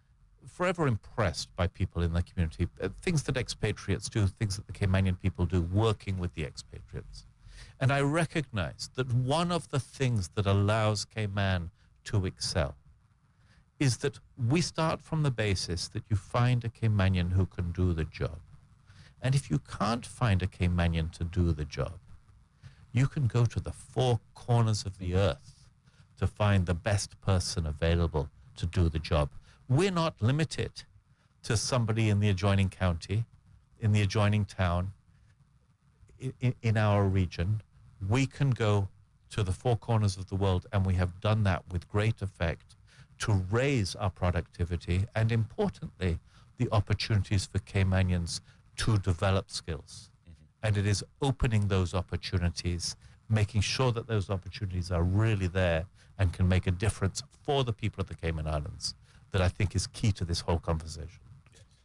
forever impressed by people in the community, things that expatriates do, things that the Caymanian people do, working with the expatriates. And I recognize that one of the things that allows Cayman to excel is that we start from the basis that you find a Caymanian who can do the job. And if you can't find a Caymanian to do the job, you can go to the four corners of the earth to find the best person available to do the job. We're not limited to somebody in the adjoining county, in the adjoining town, in our region. We can go to the four corners of the world, and we have done that with great effect to raise our productivity and, importantly, the opportunities for Caymanians to develop skills. And it is opening those opportunities, making sure that those opportunities are really there and can make a difference for the people of the Cayman Islands, that I think is key to this whole conversation.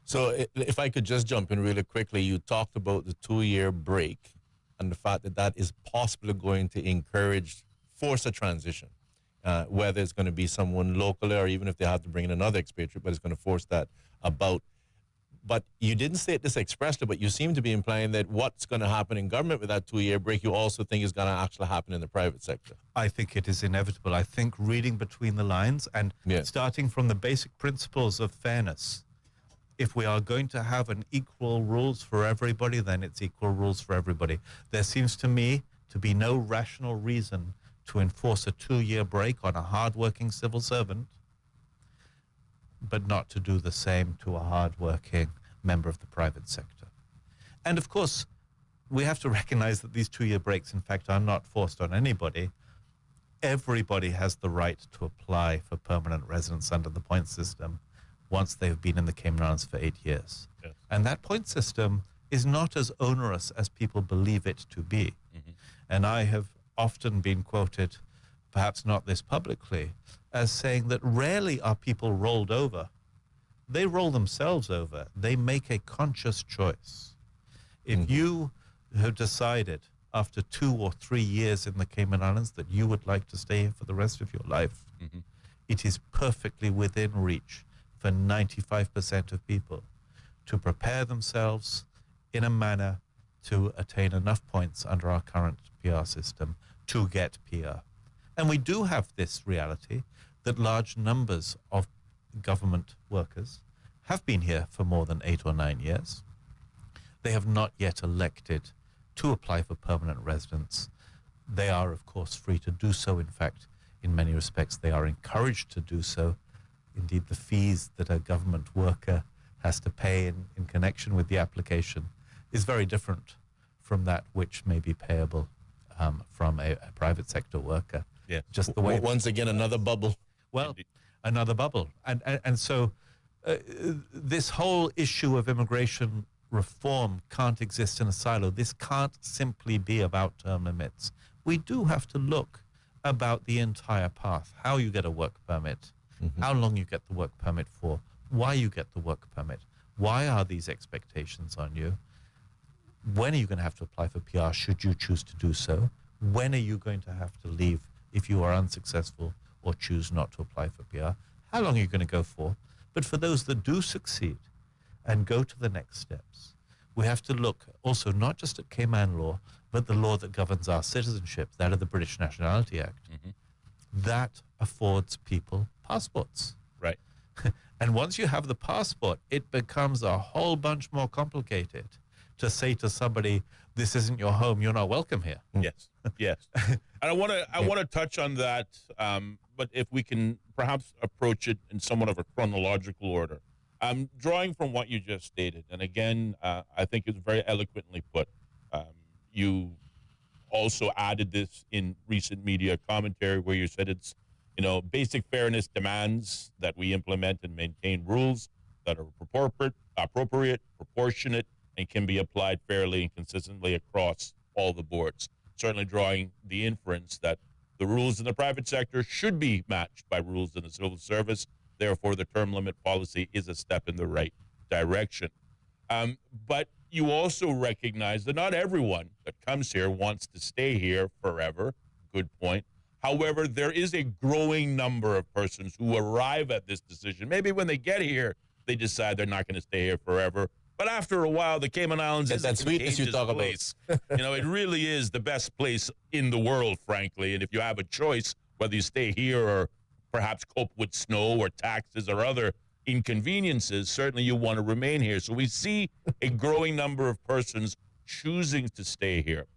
So if I could just jump in really quickly, you talked about the 2-year break and the fact that that is possibly going to force a transition, whether it's going to be someone locally or even if they have to bring in another expatriate, but it's going to force that about. But you didn't state this expressly, but you seem to be implying that what's going to happen in government with that 2-year break, you also think is going to actually happen in the private sector. I think it is inevitable. I think reading between the lines and starting from the basic principles of fairness, if we are going to have an equal rules for everybody, then it's equal rules for everybody. There seems to me to be no rational reason to enforce a 2-year break on a hardworking civil servant, but not to do the same to a hardworking member of the private sector. And of course, we have to recognize that these 2-year breaks, in fact, are not forced on anybody. Everybody has the right to apply for permanent residence under the point system once they've been in the Cayman Islands for 8 years. Yes. And that point system is not as onerous as people believe it to be. And I have often been quoted, perhaps not this publicly, as saying that rarely are people rolled over. They roll themselves over. They make a conscious choice. If you have decided after 2 or 3 years in the Cayman Islands that you would like to stay here for the rest of your life, it is perfectly within reach for 95% of people to prepare themselves in a manner to attain enough points under our current PR system to get PR. And we do have this reality that large numbers of government workers have been here for more than 8 or 9 years. They have not yet elected to apply for permanent residence. They are, of course, free to do so. In fact, in many respects, they are encouraged to do so. Indeed, the fees that a government worker has to pay in connection with the application is very different from that which may be payable from a private sector worker. Yeah. Just the way. Once again, another bubble. Well, another bubble. And so this whole issue of immigration reform can't exist in a silo. This can't simply be about term limits. We do have to look about the entire path, how you get a work permit, how long you get the work permit for, why you get the work permit, why are these expectations on you, when are you going to have to apply for PR should you choose to do so, when are you going to have to leave if you are unsuccessful or choose not to apply for PR, how long are you going to go for? But for those that do succeed and go to the next steps, we have to look also not just at Cayman law, but the law that governs our citizenship, that of the British Nationality Act. That affords people passports. Right. And once you have the passport, it becomes a whole bunch more complicated to say to somebody, this isn't your home, you're not welcome here. Yes, yes. And I want to touch on that, but if we can perhaps approach it in somewhat of a chronological order. Drawing from what you just stated, and again, I think it's very eloquently put. You also added this in recent media commentary where you said it's, basic fairness demands that we implement and maintain rules that are appropriate, proportionate, and can be applied fairly and consistently across all the boards. Certainly drawing the inference that the rules in the private sector should be matched by rules in the civil service. Therefore, the term limit policy is a step in the right direction. But you also recognize that not everyone that comes here wants to stay here forever. Good point. However, there is a growing number of persons who arrive at this decision. Maybe when they get here, they decide they're not going to stay here forever. But after a while, the Cayman Islands is that sweetness you talk place. It really is the best place in the world, frankly. And if you have a choice, whether you stay here or perhaps cope with snow or taxes or other inconveniences, certainly you want to remain here. So we see a growing number of persons choosing to stay here.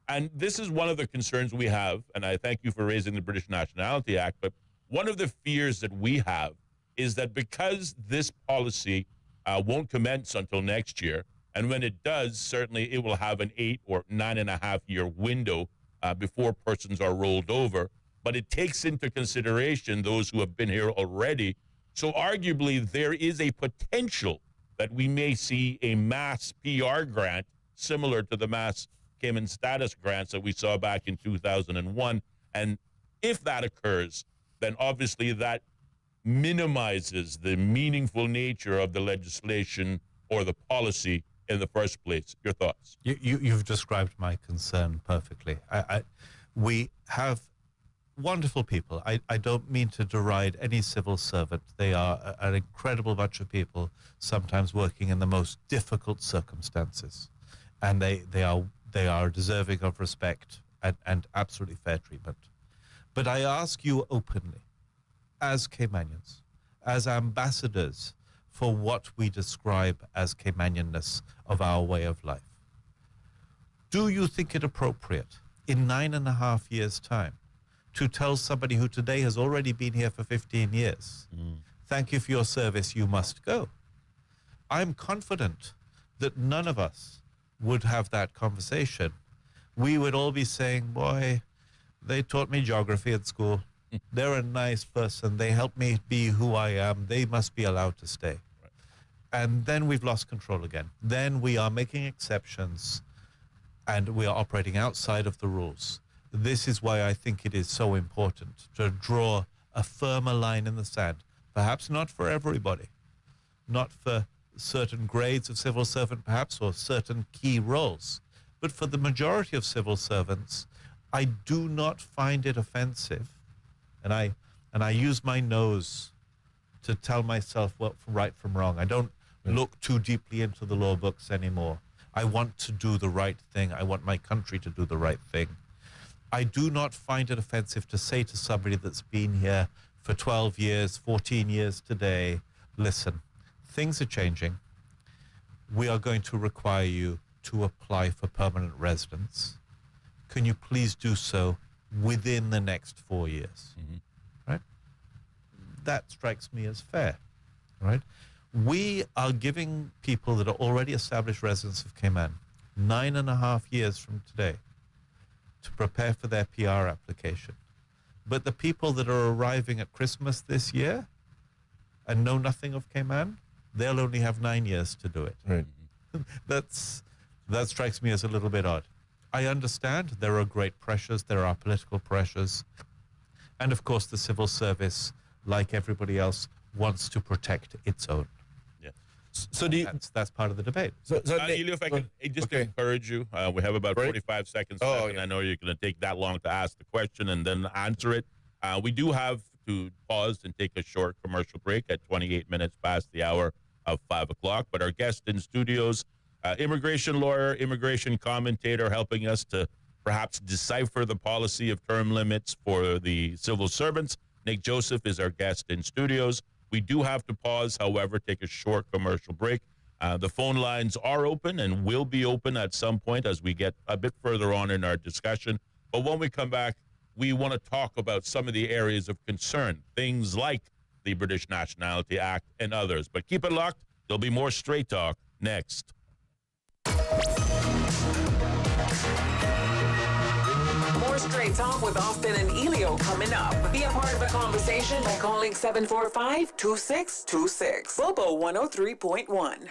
And this is one of the concerns we have, and I thank you for raising the British Nationality Act, but one of the fears that we have is that because this policy won't commence until next year, and when it does, certainly it will have an 8 or 9.5 year window before persons are rolled over, but it takes into consideration those who have been here already. So arguably, there is a potential that we may see a mass PR grant similar to the mass Cayman status grants that we saw back in 2001. And if that occurs, then obviously that minimizes the meaningful nature of the legislation or the policy in the first place. Your thoughts? You've described my concern perfectly. We have wonderful people. I don't mean to deride any civil servant. They are an incredible bunch of people, sometimes working in the most difficult circumstances. And they are deserving of respect and absolutely fair treatment. But I ask you openly, as Caymanians, as ambassadors for what we describe as Caymanianness of our way of life, do you think it appropriate in 9.5 years' time to tell somebody who today has already been here for 15 years, thank you for your service, you must go? I'm confident that none of us would have that conversation. We would all be saying, boy, they taught me geography at school. They're a nice person. They helped me be who I am. They must be allowed to stay. Right. And then we've lost control again. Then we are making exceptions and we are operating outside of the rules. This is why I think it is so important to draw a firmer line in the sand. Perhaps not for everybody, not for certain grades of civil servant perhaps, or certain key roles, but for the majority of civil servants, I do not find it offensive, and I use my nose to tell myself what right from wrong. I don't look too deeply into the law books anymore. I want to do the right thing. I want my country to do the right thing. I do not find it offensive to say to somebody that's been here for 12 years, 14 years today, listen, things are changing. We are going to require you to apply for permanent residence. Can you please do so within the next 4 years? Right? That strikes me as fair, right? We are giving people that are already established residents of Cayman 9.5 years from today to prepare for their PR application. But the people that are arriving at Christmas this year and know nothing of Cayman, they'll only have 9 years to do it. Right. That strikes me as a little bit odd. I understand there are great pressures, there are political pressures, and of course the civil service, like everybody else, wants to protect its own. Yeah. So that's part of the debate. Ellio, if I could just encourage you, we have about 45 seconds left, and I know you're going to take that long to ask the question and then answer it. We do have to pause and take a short commercial break at 28 minutes past the hour of 5 o'clock. But our guest in studios, immigration lawyer, immigration commentator, helping us to perhaps decipher the policy of term limits for the civil servants. Nick Joseph is our guest in studios. We do have to pause, however, take a short commercial break. The phone lines are open and will be open at some point as we get a bit further on in our discussion. But when we come back, we want to talk about some of the areas of concern, things like the British Nationality Act and others. But keep it locked. There'll be more Straight Talk next. More Straight Talk with Austin and Ellio coming up. Be a part of the conversation by calling 745-2626. Bobo 103.1.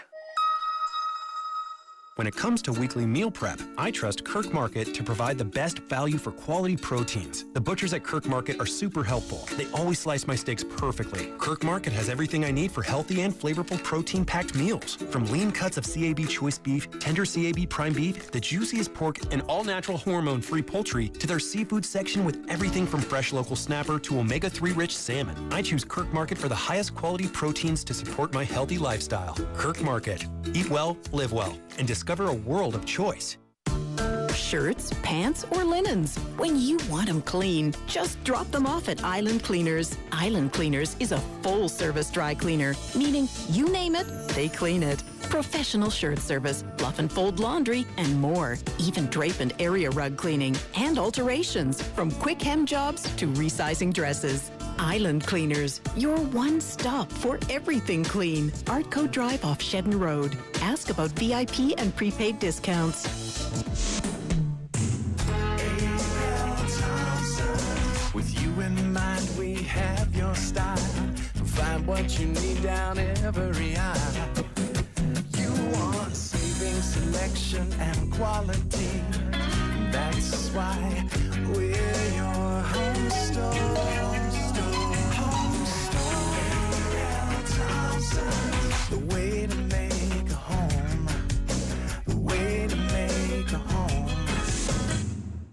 When it comes to weekly meal prep, I trust Kirk Market to provide the best value for quality proteins. The butchers at Kirk Market are super helpful. They always slice my steaks perfectly. Kirk Market has everything I need for healthy and flavorful protein-packed meals. From lean cuts of CAB choice beef, tender CAB prime beef, the juiciest pork, and all-natural hormone-free poultry, to their seafood section with everything from fresh local snapper to omega-3 rich salmon. I choose Kirk Market for the highest quality proteins to support my healthy lifestyle. Kirk Market. Eat well, live well, and discover a world of choice. Shirts, pants, or linens. When you want them clean, just drop them off at Island Cleaners. Island Cleaners is a full-service dry cleaner, meaning you name it, they clean it. Professional shirt service, fluff and fold laundry, and more. Even drape and area rug cleaning and alterations, from quick hem jobs to resizing dresses. Island Cleaners, your one stop for everything clean. Artco Drive off Shedden Road. Ask about VIP and prepaid discounts. With you in mind, we have your style. Find what you need down every aisle. You want saving, selection, and quality. That's why we're your home store. The way to make a home. The way to make a home.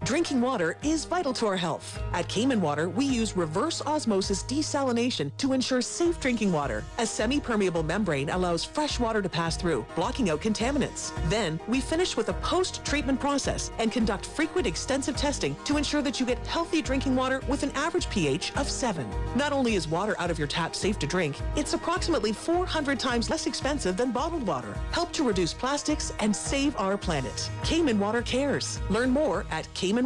Drinking water is vital to our health. At Cayman Water, we use reverse osmosis desalination to ensure safe drinking water. A semi-permeable membrane allows fresh water to pass through, blocking out contaminants. Then, we finish with a post-treatment process and conduct frequent extensive testing to ensure that you get healthy drinking water with an average pH of 7. Not only is water out of your tap safe to drink, it's approximately 400 times less expensive than bottled water. Help to reduce plastics and save our planet. Cayman Water cares. Learn more at CaymanWater.com.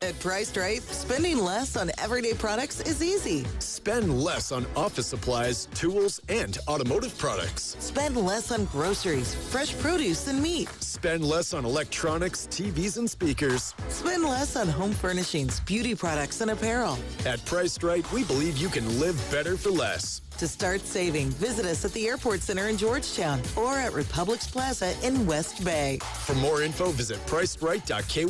At Price Right, spending less on everyday products is easy. Spend less on office supplies, tools, and automotive products. Spend less on groceries, fresh produce, and meat. Spend less on electronics, TVs, and speakers. Spend less on home furnishings, beauty products, and apparel. At Price Right, we believe you can live better for less. To start saving, visit us at the Airport Center in Georgetown or at Republic's Plaza in West Bay. For more info, visit priceright.ky.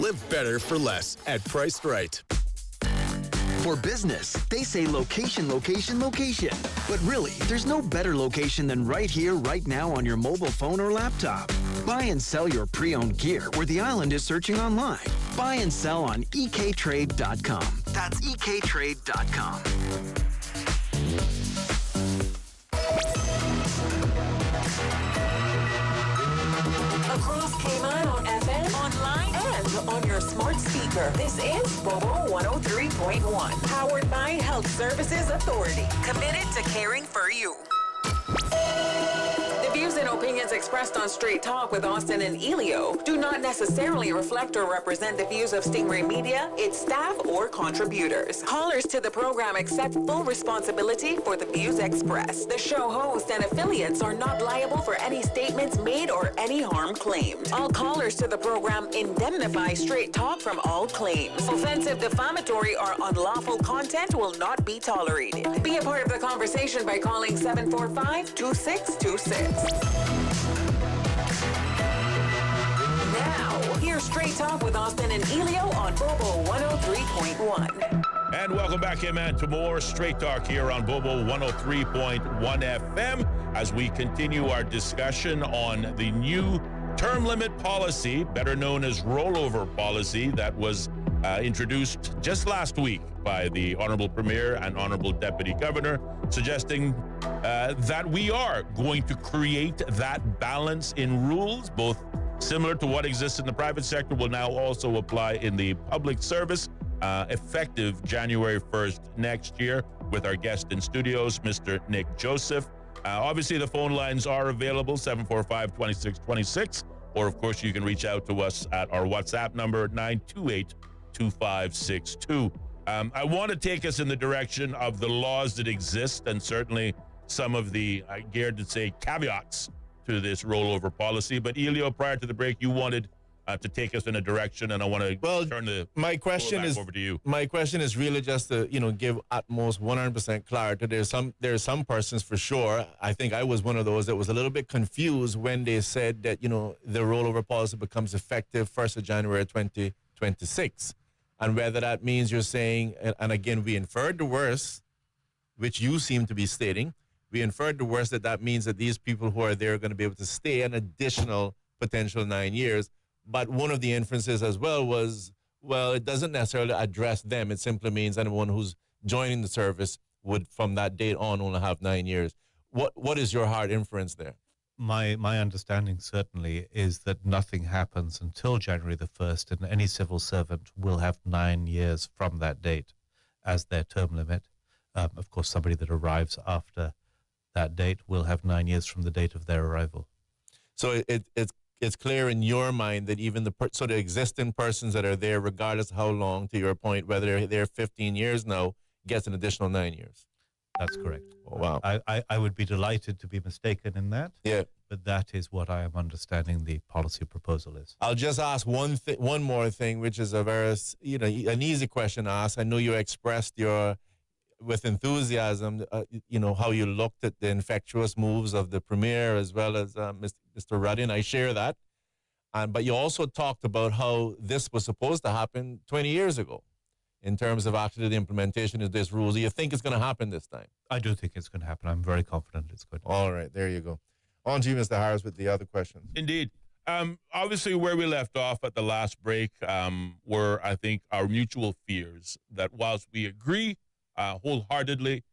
Live better for less at Priced Right. For business, they say location, location, location. But really, there's no better location than right here, right now on your mobile phone or laptop. Buy and sell your pre-owned gear where the island is searching online. Buy and sell on ektrade.com. That's ektrade.com. future. This is Bobo 103.1, powered by Health Services Authority, committed to caring for you. The views and opinions expressed on Straight Talk with Austin and Ellio do not necessarily reflect or represent the views of Stingray Media, its staff, or contributors. Callers to the program accept full responsibility for the views expressed. The show host and affiliates are not liable for any statements made or any harm claimed. All callers to the program indemnify Straight Talk from all claims. Offensive, defamatory, or unlawful content will not be tolerated. Be a part of the conversation by calling 745-2626. Now, here's Straight Talk with Austin and Ellio on Bobo 103.1. And welcome back, man, to more Straight Talk here on Bobo 103.1 FM as we continue our discussion on the new term limit policy, better known as rollover policy, that was introduced just last week by the Honorable Premier and Honorable Deputy Governor, suggesting that we are going to create that balance in rules, both similar to what exists in the private sector, will now also apply in the public service, effective January 1st next year, with our guest in studios, Mr. Nick Joseph. Obviously, the phone lines are available, 745-2626, or, of course, you can reach out to us at our WhatsApp number, 928-2562. I want to take us in the direction of the laws that exist and certainly some of the, I dare to say, caveats to this rollover policy. But Ellio, prior to the break, you wanted to take us in a direction, and I want to turn the floor back over to you. My question is really just to, give utmost 100% clarity. There's some persons for sure. I think I was one of those that was a little bit confused when they said that, the rollover policy becomes effective 1st of January 2026. And whether that means you're saying, and again, we inferred the worst, which you seem to be stating, we inferred the worst that means that these people who are there are going to be able to stay an additional potential 9 years. But one of the inferences as well was, well, it doesn't necessarily address them. It simply means anyone who's joining the service would, from that date on, only have 9 years. What is your hard inference there? My understanding certainly is that nothing happens until January the 1st, and any civil servant will have 9 years from that date as their term limit. Of course, somebody that arrives after that date will have 9 years from the date of their arrival. So it's clear in your mind that even the existing persons that are there, regardless of how long, to your point, whether they're 15 years now, gets an additional 9 years. That's correct. Oh, wow. I would be delighted to be mistaken in that. Yeah. But that is what I am understanding the policy proposal is. I'll just ask one more thing, which is a very, an easy question to ask. I know you expressed with enthusiasm, how you looked at the infectious moves of the Premier as well as Mr. Ruddin. I share that. But you also talked about how this was supposed to happen 20 years ago in terms of actually the implementation of this rule. Do you think it's going to happen this time? I do think it's going to happen. I'm very confident it's going to happen. All right, there you go. On to you, Mr. Harris, with the other questions. Indeed. Obviously, where we left off at the last break were, I think, our mutual fears that whilst we agree wholeheartedly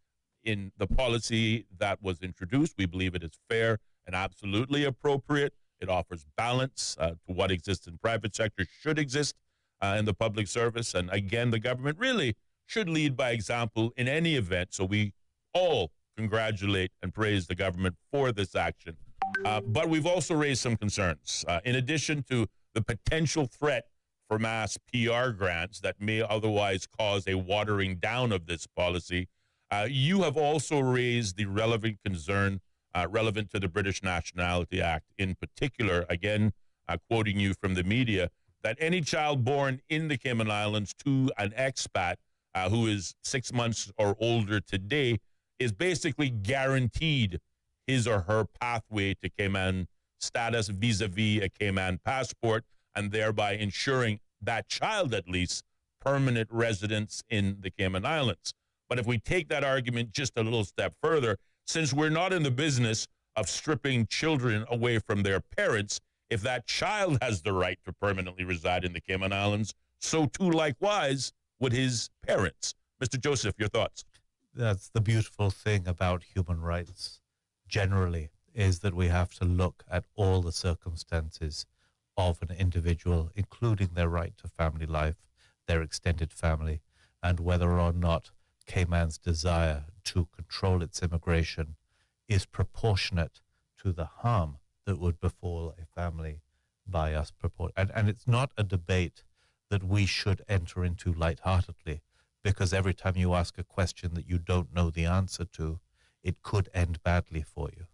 in the policy that was introduced, we believe it is fair and absolutely appropriate. It offers balance to what exists in private sector should exist in the public service. And again, the government really should lead by example in any event. So we all congratulate and praise the government for this action. But we've also raised some concerns. In addition to the potential threat for mass PR grants that may otherwise cause a watering down of this policy, you have also raised the relevant concern relevant to the British Nationality Act. In particular, again, quoting you from the media, that any child born in the Cayman Islands to an expat who is 6 months or older today is basically guaranteed his or her pathway to Cayman status vis-a-vis a Cayman passport, and thereby ensuring that child, at least, permanent residence in the Cayman Islands. But if we take that argument just a little step further, since we're not in the business of stripping children away from their parents, if that child has the right to permanently reside in the Cayman Islands, so too likewise would his parents. Mr. Joseph, your thoughts? That's the beautiful thing about human rights generally, is that we have to look at all the circumstances of an individual, including their right to family life, their extended family, and whether or not Cayman's desire to control its immigration is proportionate to the harm that would befall a family by us. And it's not a debate that we should enter into lightheartedly, because every time you ask a question that you don't know the answer to, it could end badly for you.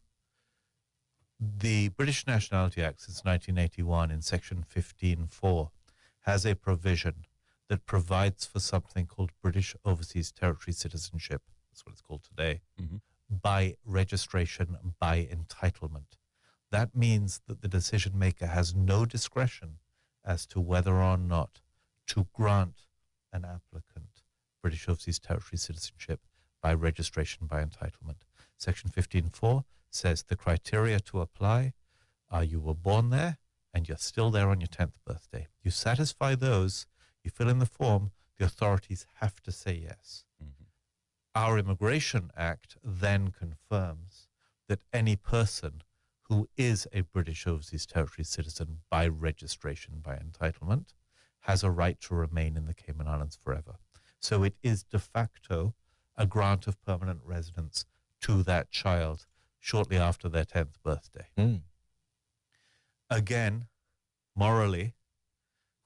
The British Nationality Act since 1981 in section 15.4 has a provision that provides for something called British Overseas Territory Citizenship, that's what it's called today, by registration, by entitlement. That means that the decision maker has no discretion as to whether or not to grant an applicant British Overseas Territory Citizenship by registration, by entitlement. Section 15.4 says the criteria to apply are you were born there and you're still there on your 10th birthday. You satisfy those, you fill in the form, the authorities have to say yes. Our Immigration Act then confirms that any person who is a British Overseas Territory citizen by registration, by entitlement, has a right to remain in the Cayman Islands forever. So it is de facto a grant of permanent residence to that child shortly after their 10th birthday. Again, morally,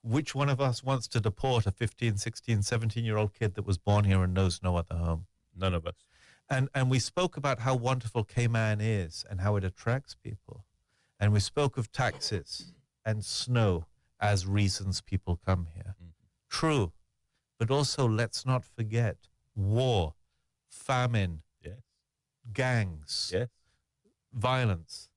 which one of us wants to deport a 15, 16, 17-year-old kid that was born here and knows no other home? None of us. And we spoke about how wonderful Cayman is and how it attracts people. And we spoke of taxes and snow as reasons people come here. True. But also, let's not forget war, famine, gangs, violence,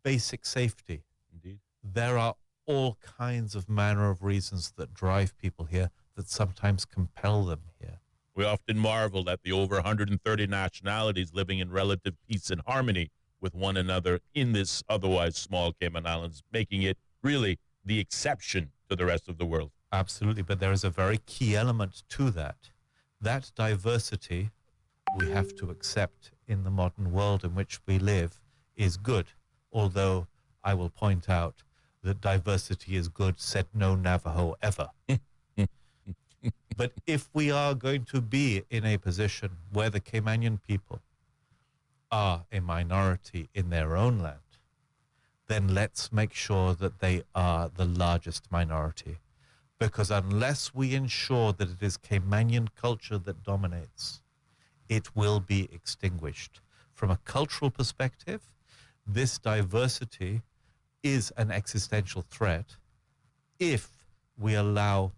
basic safety. Indeed. There are all kinds of manner of reasons that drive people here, that sometimes compel them here. We often marvel at the over 130 nationalities living in relative peace and harmony with one another in this otherwise small Cayman Islands, making it really the exception to the rest of the world. Absolutely, but there is a very key element to that. That diversity we have to accept in the modern world in which we live is good, although I will point out that diversity is good, said no Navajo ever. But if we are going to be in a position where the Caymanian people are a minority in their own land, then let's make sure that they are the largest minority. Because unless we ensure that it is Caymanian culture that dominates, it will be extinguished. From a cultural perspective, this diversity is an existential threat if we allow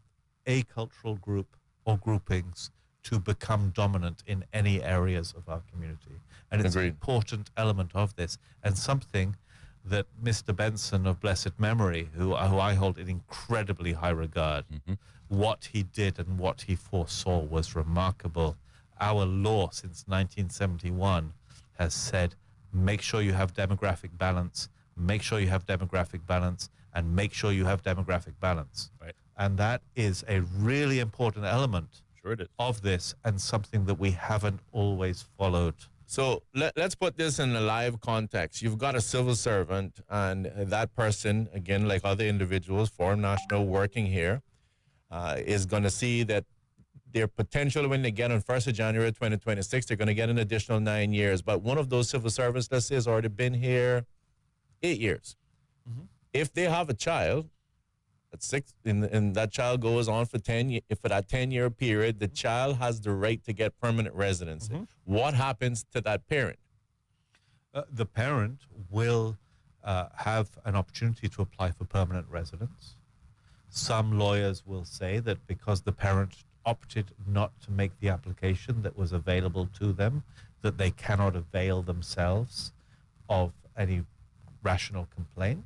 a cultural group or groupings to become dominant in any areas of our community. And it's an important element of this, and something that Mr. Benson of blessed memory, who I hold in incredibly high regard, what he did and what he foresaw was remarkable. Our law since 1971 has said, make sure you have demographic balance, make sure you have demographic balance, and make sure you have demographic balance. Right. And that is a really important element it is. Of this, and something that we haven't always followed. So let's put this in a live context. You've got a civil servant, and that person, again, like other individuals, foreign national working here, is going to see that their potential when they get on 1st of January 2026, they're going to get an additional 9 years. But one of those civil servants, let's say, has already been here 8 years. If they have a child, at 6, and that child goes on for that 10-year period, the child has the right to get permanent residency. What happens to that parent? The parent will have an opportunity to apply for permanent residence. Some lawyers will say that because the parent opted not to make the application that was available to them, that they cannot avail themselves of any rational complaint.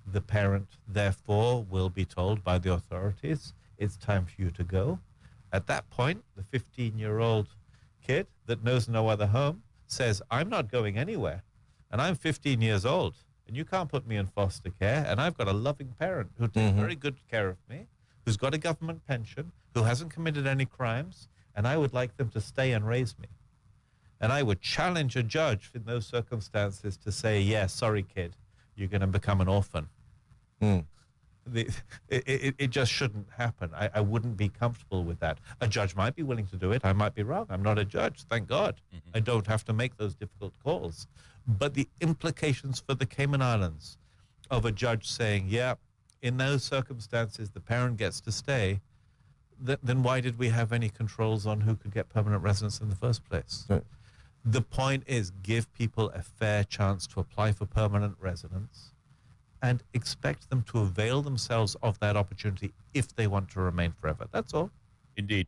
The parent, therefore, will be told by the authorities, it's time for you to go. At that point, the 15-year-old kid that knows no other home says, I'm not going anywhere, and I'm 15 years old, and you can't put me in foster care, and I've got a loving parent who takes very good care of me, who's got a government pension, who hasn't committed any crimes, and I would like them to stay and raise me. And I would challenge a judge in those circumstances to say, yeah, sorry, kid, you're going to become an orphan. It just shouldn't happen. I wouldn't be comfortable with that. A judge might be willing to do it. I might be wrong. I'm not a judge, thank God. I don't have to make those difficult calls. But the implications for the Cayman Islands of a judge saying, yeah, in those circumstances, the parent gets to stay, then why did we have any controls on who could get permanent residence in the first place? Right. The point is, give people a fair chance to apply for permanent residence and expect them to avail themselves of that opportunity if they want to remain forever. That's all. Indeed.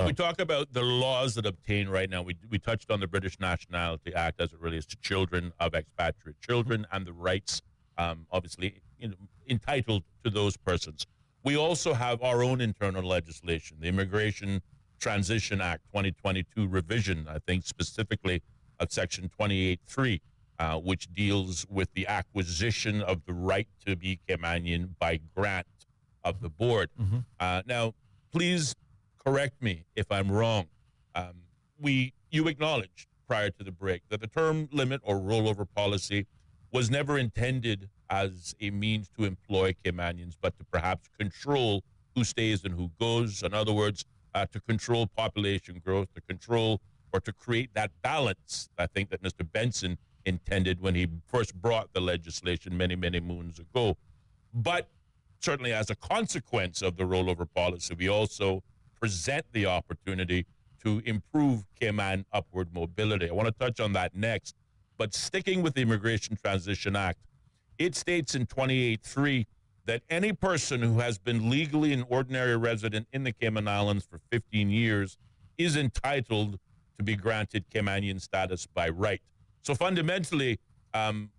We talk about the laws that obtain right now. We touched on the British Nationality Act as it relates to children of expatriate children and the rights, obviously, entitled to those persons. We also have our own internal legislation, the Immigration Transition Act 2022 revision, I think specifically of Section 28.3, which deals with the acquisition of the right to be Caymanian by grant of the board. Now, please correct me if I'm wrong. You acknowledged prior to the break that the term limit or rollover policy was never intended as a means to employ Caymanians, but to perhaps control who stays and who goes. In other words, to control population growth, to control or to create that balance, I think, that Mr. Benson intended when he first brought the legislation many, many moons ago. But certainly as a consequence of the rollover policy, we also present the opportunity to improve Cayman upward mobility. I want to touch on that next. But sticking with the Immigration Transition Act, it states in 28.3 that any person who has been legally an ordinary resident in the Cayman Islands for 15 years is entitled to be granted Caymanian status by right. So fundamentally,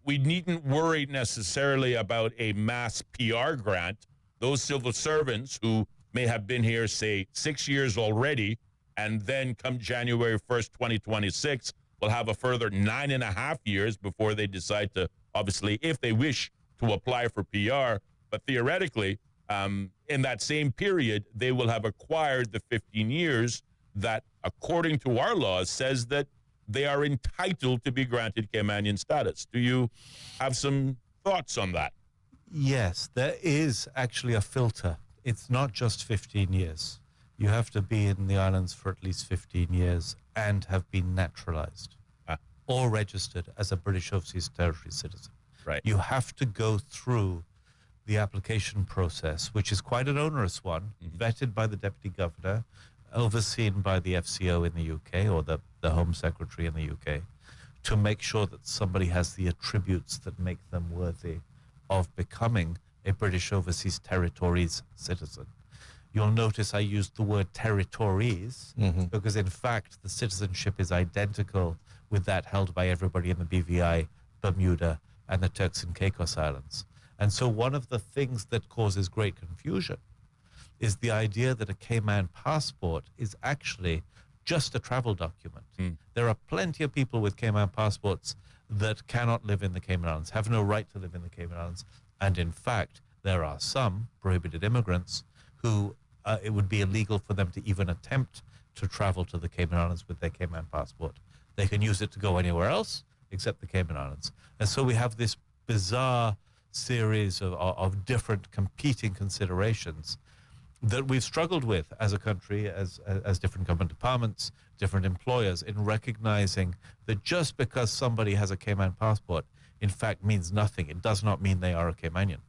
we needn't worry necessarily about a mass PR grant. Those civil servants who may have been here, say, 6 years already, and then come January 1st, 2026, will have a further 9.5 years before they decide to, obviously, if they wish to apply for PR. But theoretically, in that same period, they will have acquired the 15 years that, according to our laws, says that they are entitled to be granted Caymanian status. Do you have some thoughts on that? Yes, there is actually a filter. It's not just 15 years. You have to be in the islands for at least 15 years and have been naturalized or registered as a British Overseas Territory citizen. Right. You have to go through the application process, which is quite an onerous one, vetted by the Deputy Governor, overseen by the FCO in the UK or the Home Secretary in the UK, to make sure that somebody has the attributes that make them worthy of becoming a British Overseas Territories citizen. You'll notice I used the word territories because, in fact, the citizenship is identical with that held by everybody in the BVI, Bermuda, and the Turks and Caicos Islands. And so one of the things that causes great confusion is the idea that a Cayman passport is actually just a travel document. There are plenty of people with Cayman passports that cannot live in the Cayman Islands, have no right to live in the Cayman Islands. And in fact, there are some prohibited immigrants who it would be illegal for them to even attempt to travel to the Cayman Islands with their Cayman passport. They can use it to go anywhere else except the Cayman Islands. And so we have this bizarre series of different competing considerations that we've struggled with as a country, as different government departments, different employers, in recognizing that just because somebody has a Cayman passport, in fact, means nothing. It does not mean they are a Caymanian,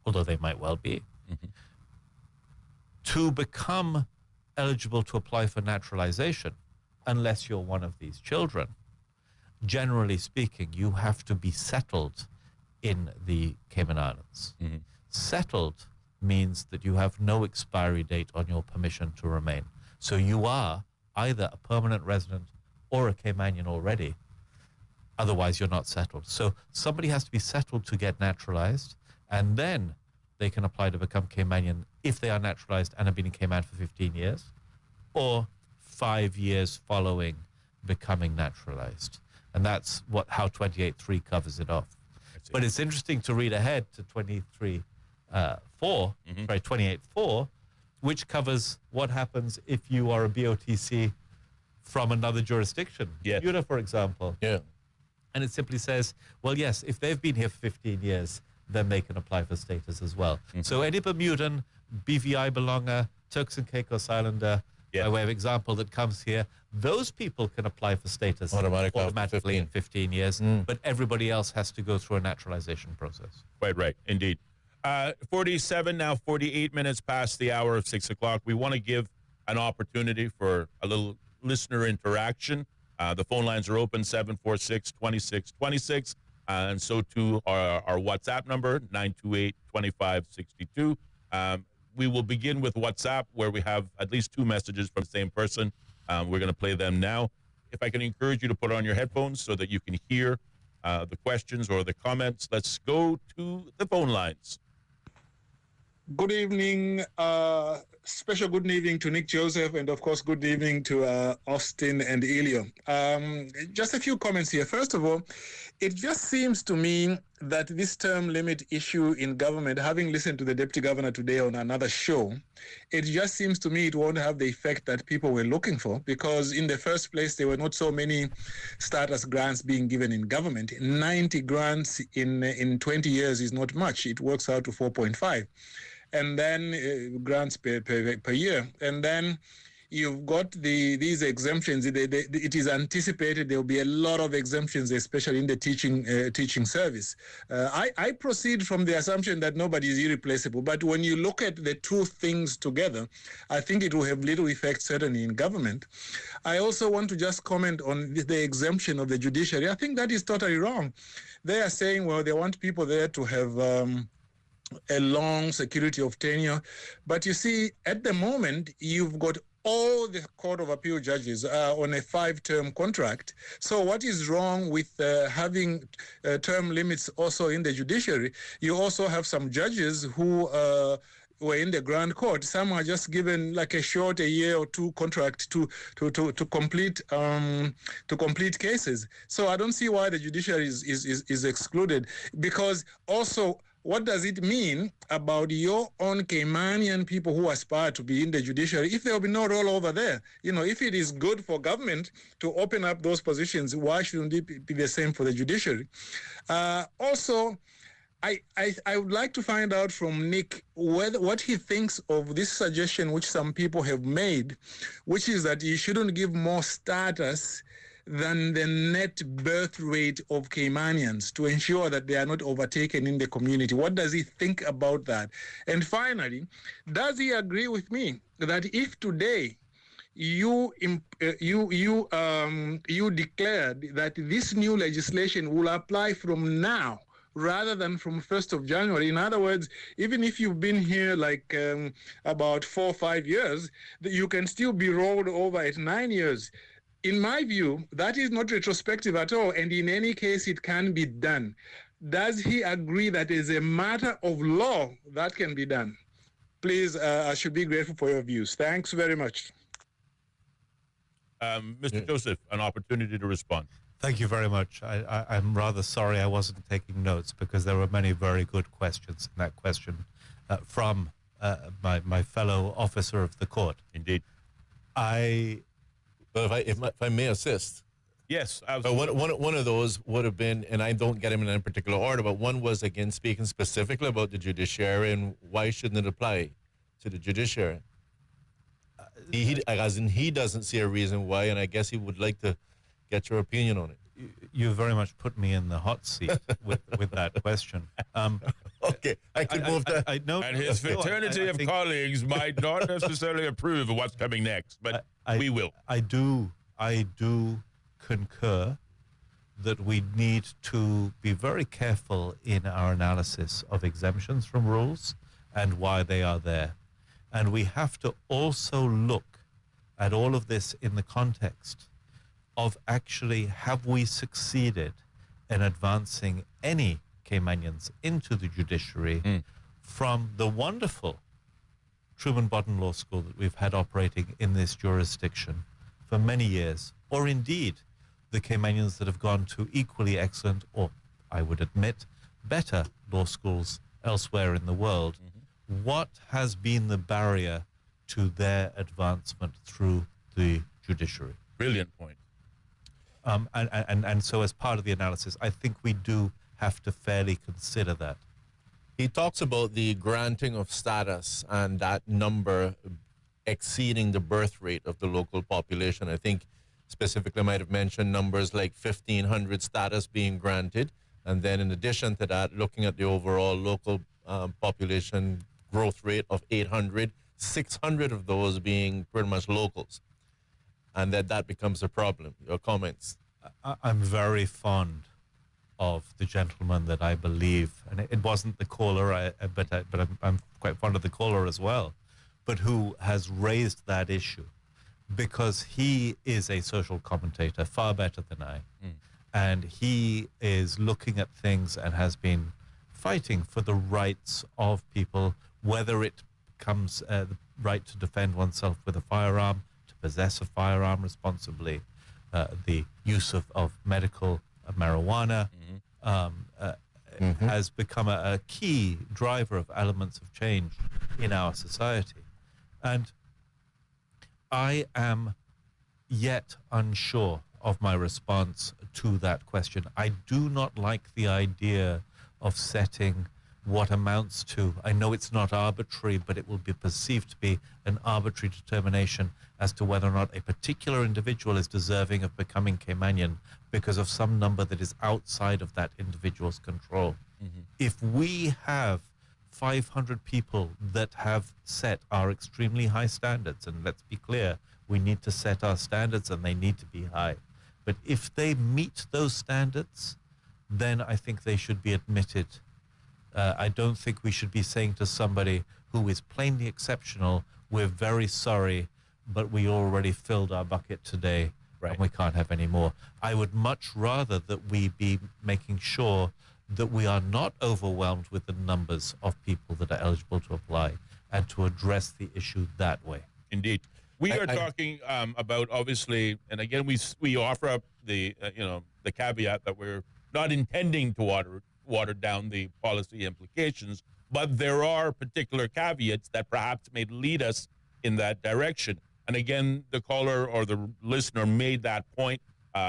although they might well be. To become eligible to apply for naturalization, unless you're one of these children, generally speaking, you have to be settled in the Cayman Islands. Settled means that you have no expiry date on your permission to remain. So you are either a permanent resident or a Caymanian already. Otherwise, you're not settled. So somebody has to be settled to get naturalized, and then they can apply to become Caymanian if they are naturalized and have been in Cayman for 15 years, or 5 years following becoming naturalized. And that's how 28.3 covers it off. But it's interesting to read ahead to 28.4, which covers what happens if you are a BOTC from another jurisdiction. Bermuda, for example. Yeah. And it simply says, well, yes, if they've been here for 15 years, then they can apply for status as well. So any Bermudan, BVI belonger, Turks and Caicos Islander, by way of example, that comes here, those people can apply for status automatically in 15 years, but everybody else has to go through a naturalization process. Quite right, indeed. 47, now 48 minutes past the hour of 6 o'clock. We want to give an opportunity for a little listener interaction. The phone lines are open, 746-2626, and so too our WhatsApp number, 928-2562. We will begin with WhatsApp, where we have at least two messages from the same person. We're going to play them now. If I can encourage you to put on your headphones so that you can hear the questions or the comments. Let's go to the phone lines. Good evening. Special good evening to Nick Joseph, and of course, good evening to Austin and Ellio. Just a few comments here. First of all, it just seems to me that this term limit issue in government, having listened to the deputy governor today on another show, it just seems to me it won't have the effect that people were looking for, because in the first place, there were not so many status grants being given in government. 90 grants in 20 years is not much. It works out to 4.5. And then grants per year. And then you've got these exemptions. It is anticipated there will be a lot of exemptions, especially in the teaching service. I proceed from the assumption that nobody is irreplaceable. But when you look at the two things together, I think it will have little effect, certainly in government. I also want to just comment on the exemption of the judiciary. I think that is totally wrong. They are saying, well, they want people there to have a long security of tenure. But you see, at the moment, you've got all the Court of Appeal judges on a 5-term contract. So what is wrong with having term limits also in the judiciary? You also have some judges who were in the Grand Court. Some are just given like a year or two contract to complete cases. So I don't see why the judiciary is excluded, because also, what does it mean about your own Caymanian people who aspire to be in the judiciary if there will be no rollover there? You know, if it is good for government to open up those positions, why shouldn't it be the same for the judiciary? Also, I would like to find out from Nick what he thinks of this suggestion which some people have made, which is that you shouldn't give more status than the net birth rate of Caymanians to ensure that they are not overtaken in the community. What does he think about that? And finally, does he agree with me that if today you declared that this new legislation will apply from now rather than from 1st of January. In other words, even if you've been here like about 4 or 5 years, you can still be rolled over at 9 years. In my view, that is not retrospective at all, and in any case, it can be done. Does he agree that as a matter of law, that can be done? Please, I should be grateful for your views. Thanks very much. Mr. Joseph, an opportunity to respond. Thank you very much. I'm rather sorry I wasn't taking notes, because there were many very good questions in that question from my fellow officer of the court. Indeed. But if I may assist. Yes, absolutely. One of those would have been, and I don't get them in any particular order, but one was, again, speaking specifically about the judiciary and why shouldn't it apply to the judiciary. He doesn't see a reason why, and I guess he would like to get your opinion on it. You very much put me in the hot seat with that question. Okay, I can move that. I know, and his fraternity of colleagues might not necessarily approve of what's coming next, but we will. I do concur that we need to be very careful in our analysis of exemptions from rules and why they are there. And we have to also look at all of this in the context of actually, have we succeeded in advancing any Caymanians into the judiciary from the wonderful Truman Bodden Law School that we've had operating in this jurisdiction for many years, or indeed the Caymanians that have gone to equally excellent, or I would admit, better law schools elsewhere in the world. What has been the barrier to their advancement through the judiciary? Brilliant point. And so as part of the analysis, I think we do have to fairly consider that. He talks about the granting of status and that number exceeding the birth rate of the local population. I think specifically might have mentioned numbers like 1,500 status being granted. And then in addition to that, looking at the overall local population growth rate of 800, 600 of those being pretty much locals. And that becomes a problem. Your comments? I'm very fond of the gentleman that I believe, and it wasn't the caller, but I'm quite fond of the caller as well, but who has raised that issue, because he is a social commentator far better than I, and he is looking at things and has been fighting for the rights of people, whether it comes the right to defend oneself with a firearm, to possess a firearm responsibly, the use of medical marijuana, has become a key driver of elements of change in our society. And I am yet unsure of my response to that question. I do not like the idea of setting what amounts to, I know it's not arbitrary, but it will be perceived to be an arbitrary determination as to whether or not a particular individual is deserving of becoming Caymanian because of some number that is outside of that individual's control. If we have 500 people that have set our extremely high standards, and let's be clear, we need to set our standards and they need to be high. But if they meet those standards, then I think they should be admitted. I don't think we should be saying to somebody who is plainly exceptional, we're very sorry, but we already filled our bucket today, and we can't have any more. I would much rather that we be making sure that we are not overwhelmed with the numbers of people that are eligible to apply, and to address the issue that way. Indeed. We are talking about, obviously, and again, we offer up the the caveat that we're not intending to water down the policy implications, but there are particular caveats that perhaps may lead us in that direction. And again, the caller or the listener made that point.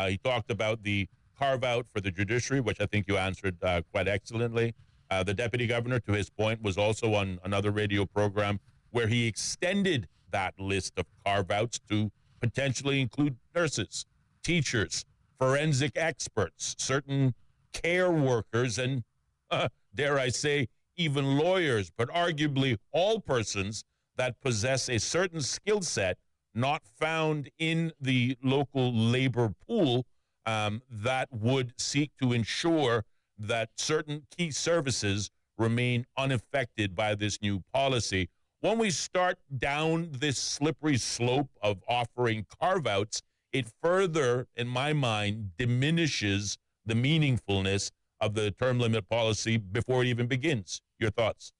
He talked about the carve-out for the judiciary, which I think you answered quite excellently. The deputy governor, to his point, was also on another radio program where he extended that list of carve-outs to potentially include nurses, teachers, forensic experts, certain care workers, and dare I say, even lawyers, but arguably all persons that possess a certain skill set not found in the local labor pool that would seek to ensure that certain key services remain unaffected by this new policy. When we start down this slippery slope of offering carve-outs, it further, in my mind, diminishes the meaningfulness of the term limit policy before it even begins. Your thoughts?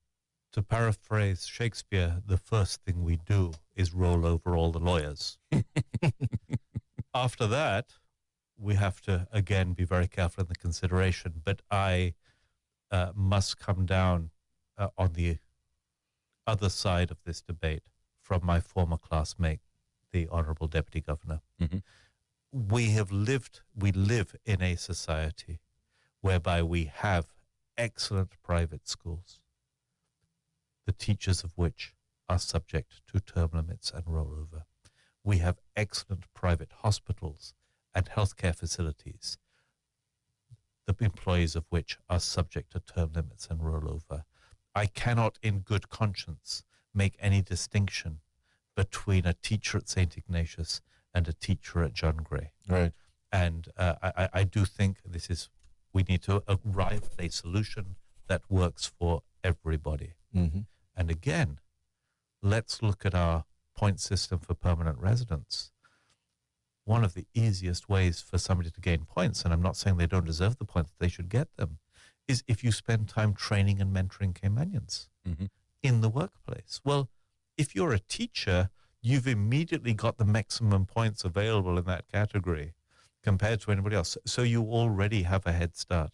To paraphrase Shakespeare, the first thing we do is roll over all the lawyers. After that, we have to, again, be very careful in the consideration. But I must come down on the other side of this debate from my former classmate, the Honourable Deputy Governor. We live in a society whereby we have excellent private schools, the teachers of which are subject to term limits and rollover. We have excellent private hospitals and healthcare facilities, the employees of which are subject to term limits and rollover. I cannot in good conscience make any distinction between a teacher at St. Ignatius and a teacher at John Gray. Right. And I do think we need to arrive at a solution that works for everybody. And again, let's look at our point system for permanent residence. One of the easiest ways for somebody to gain points, and I'm not saying they don't deserve the points, they should get them, is if you spend time training and mentoring Caymanians in the workplace. Well, if you're a teacher, you've immediately got the maximum points available in that category compared to anybody else. So you already have a head start,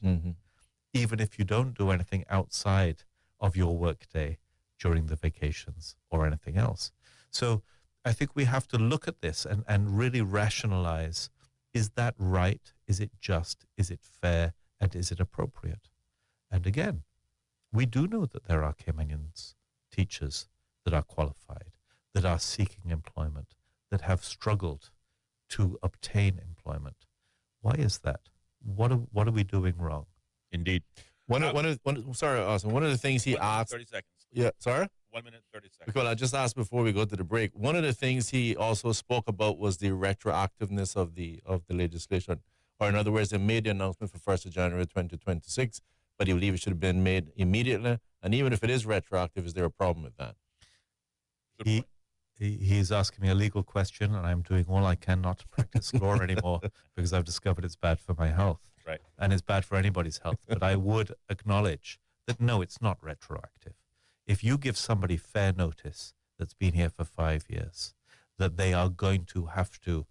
even if you don't do anything outside of your workday during the vacations or anything else. So I think we have to look at this and really rationalize, is that right? Is it just? Is it fair? And is it appropriate? And again, we do know that there are Caymanians teachers that are qualified, that are seeking employment, that have struggled to obtain employment. Why is that? What are we doing wrong? Indeed. Sorry, Austin. One of the things he asked. 30 seconds. Yeah, sorry? 1 minute, 30 seconds. Because I just asked before we go to the break. One of the things he also spoke about was the retroactiveness of the legislation. Or in other words, they made the announcement for 1st of January 2026, but he believed it should have been made immediately. And even if it is retroactive, is there a problem with that? He's asking me a legal question, and I'm doing all I can not to practice law anymore because I've discovered it's bad for my health. Right. And it's bad for anybody's health. But I would acknowledge that, no, it's not retroactive. If you give somebody fair notice that's been here for 5 years, that they are going to have to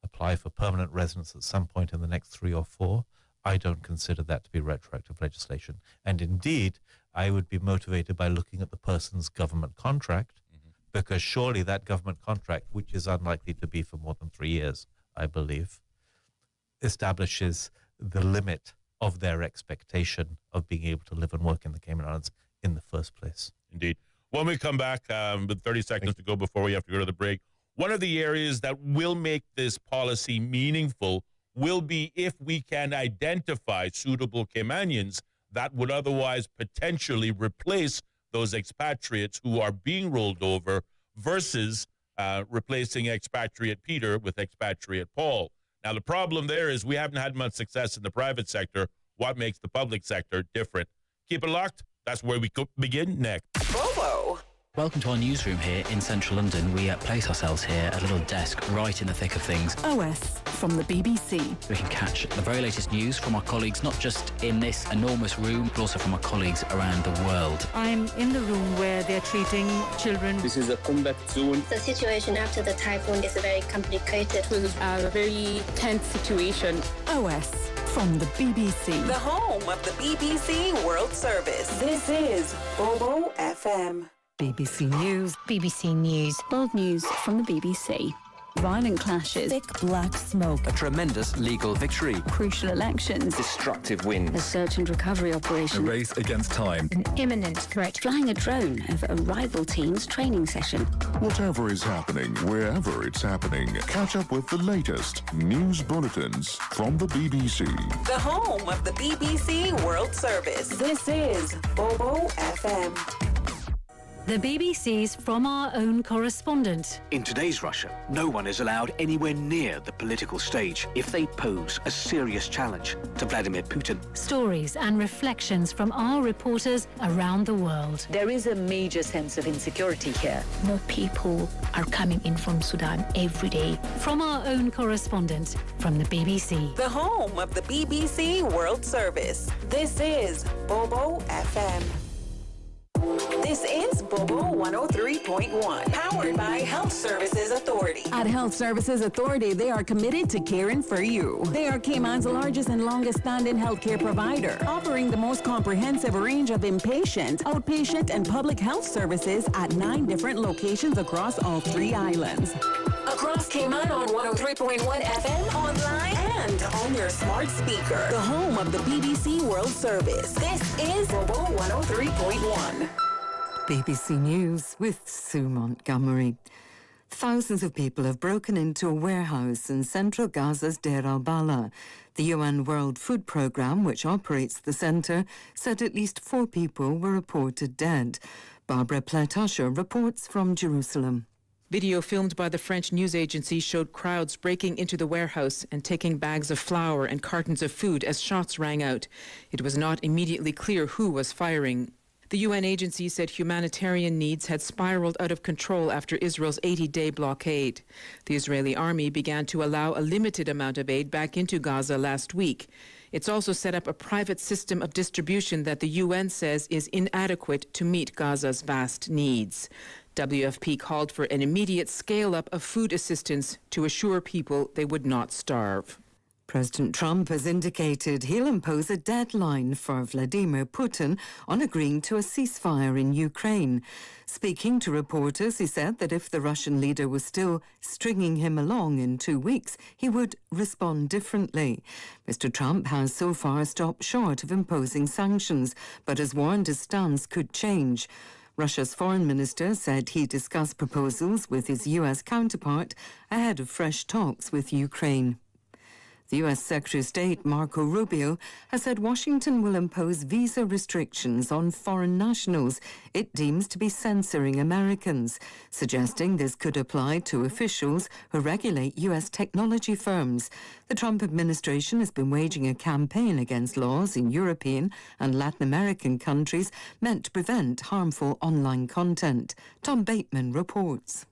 apply for permanent residence at some point in the next 3 or 4, I don't consider that to be retroactive legislation. And indeed, I would be motivated by looking at the person's government contract, because surely that government contract, which is unlikely to be for more than 3 years, I believe, establishes the limit of their expectation of being able to live and work in the Cayman Islands in the first place. Indeed. When we come back, with 30 seconds to go before we have to go to the break, one of the areas that will make this policy meaningful will be if we can identify suitable Caymanians that would otherwise potentially replace those expatriates who are being rolled over versus replacing expatriate Peter with expatriate Paul. Now, the problem there is we haven't had much success in the private sector. What makes the public sector different? Keep it locked. That's where we begin next. Bobo. Welcome to our newsroom here in central London. We place ourselves here at a little desk right in the thick of things. OS from the BBC. We can catch the very latest news from our colleagues, not just in this enormous room, but also from our colleagues around the world. I'm in the room where they're treating children. This is a combat zone. The situation after the typhoon is very complicated. It was a very tense situation. OS from the BBC. The home of the BBC World Service. This is Bobo FM. BBC News. BBC News. World news from the BBC. Violent clashes. Thick black smoke. A tremendous legal victory. Crucial elections. Destructive wind. A search and recovery operation. A race against time. An imminent threat. Flying a drone over a rival team's training session. Whatever is happening, wherever it's happening, catch up with the latest news bulletins from the BBC. The home of the BBC World Service. This is Bobo FM. The BBC's From Our Own Correspondent. In today's Russia, no one is allowed anywhere near the political stage if they pose a serious challenge to Vladimir Putin. Stories and reflections from our reporters around the world. There is a major sense of insecurity here. More people are coming in from Sudan every day. From Our Own Correspondent from the BBC. The home of the BBC World Service. This is Bobo FM. This is Bobo 103.1, powered by Health Services Authority. At Health Services Authority, they are committed to caring for you. They are Cayman's largest and longest standing healthcare provider, offering the most comprehensive range of inpatient, outpatient, and public health services at 9 different locations across all 3 islands. Across Cayman on 103.1 FM, online, and on your smart speaker. The home of the BBC World Service. This is Bobo 103.1. BBC News with Sue Montgomery. Thousands of people have broken into a warehouse in central Gaza's Deir al-Balah. The UN World Food Programme, which operates the centre, said at least 4 people were reported dead. Barbara Pletasher reports from Jerusalem. Video filmed by the French news agency showed crowds breaking into the warehouse and taking bags of flour and cartons of food as shots rang out. It was not immediately clear who was firing. The UN agency said humanitarian needs had spiraled out of control after Israel's 80-day blockade. The Israeli army began to allow a limited amount of aid back into Gaza last week. It's also set up a private system of distribution that the UN says is inadequate to meet Gaza's vast needs. WFP called for an immediate scale-up of food assistance to assure people they would not starve. President Trump has indicated he'll impose a deadline for Vladimir Putin on agreeing to a ceasefire in Ukraine. Speaking to reporters, he said that if the Russian leader was still stringing him along in 2 weeks, he would respond differently. Mr. Trump has so far stopped short of imposing sanctions, but has warned his stance could change. Russia's foreign minister said he discussed proposals with his US counterpart ahead of fresh talks with Ukraine. The U.S. Secretary of State Marco Rubio has said Washington will impose visa restrictions on foreign nationals it deems to be censoring Americans, suggesting this could apply to officials who regulate U.S. technology firms. The Trump administration has been waging a campaign against laws in European and Latin American countries meant to prevent harmful online content. Tom Bateman reports.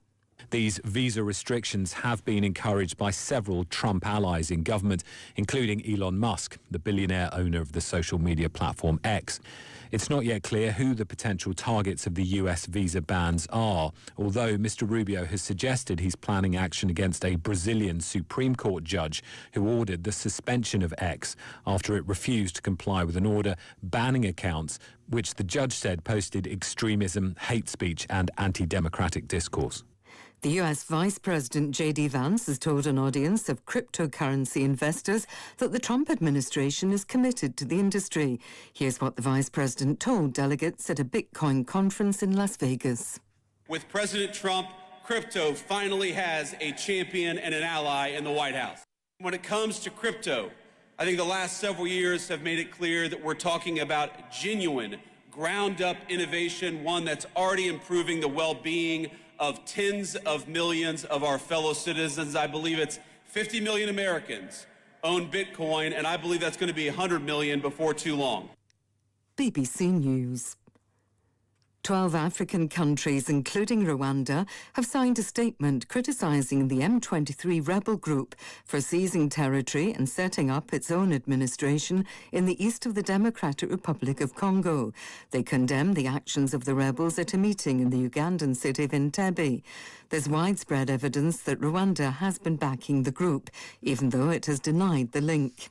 These visa restrictions have been encouraged by several Trump allies in government, including Elon Musk, the billionaire owner of the social media platform X. It's not yet clear who the potential targets of the US visa bans are, although Mr. Rubio has suggested he's planning action against a Brazilian Supreme Court judge who ordered the suspension of X after it refused to comply with an order banning accounts which the judge said posted extremism, hate speech and anti-democratic discourse. The US Vice President J.D. Vance has told an audience of cryptocurrency investors that the Trump administration is committed to the industry. Here's what the Vice President told delegates at a Bitcoin conference in Las Vegas. With President Trump, crypto finally has a champion and an ally in the White House. When it comes to crypto, I think the last several years have made it clear that we're talking about genuine, ground-up innovation, one that's already improving the well-being of tens of millions of our fellow citizens. I believe it's 50 million Americans own Bitcoin, and I believe that's going to be 100 million before too long. BBC News. 12 African countries, including Rwanda, have signed a statement criticising the M23 rebel group for seizing territory and setting up its own administration in the east of the Democratic Republic of Congo. They condemn the actions of the rebels at a meeting in the Ugandan city of Entebbe. There's widespread evidence that Rwanda has been backing the group, even though it has denied the link.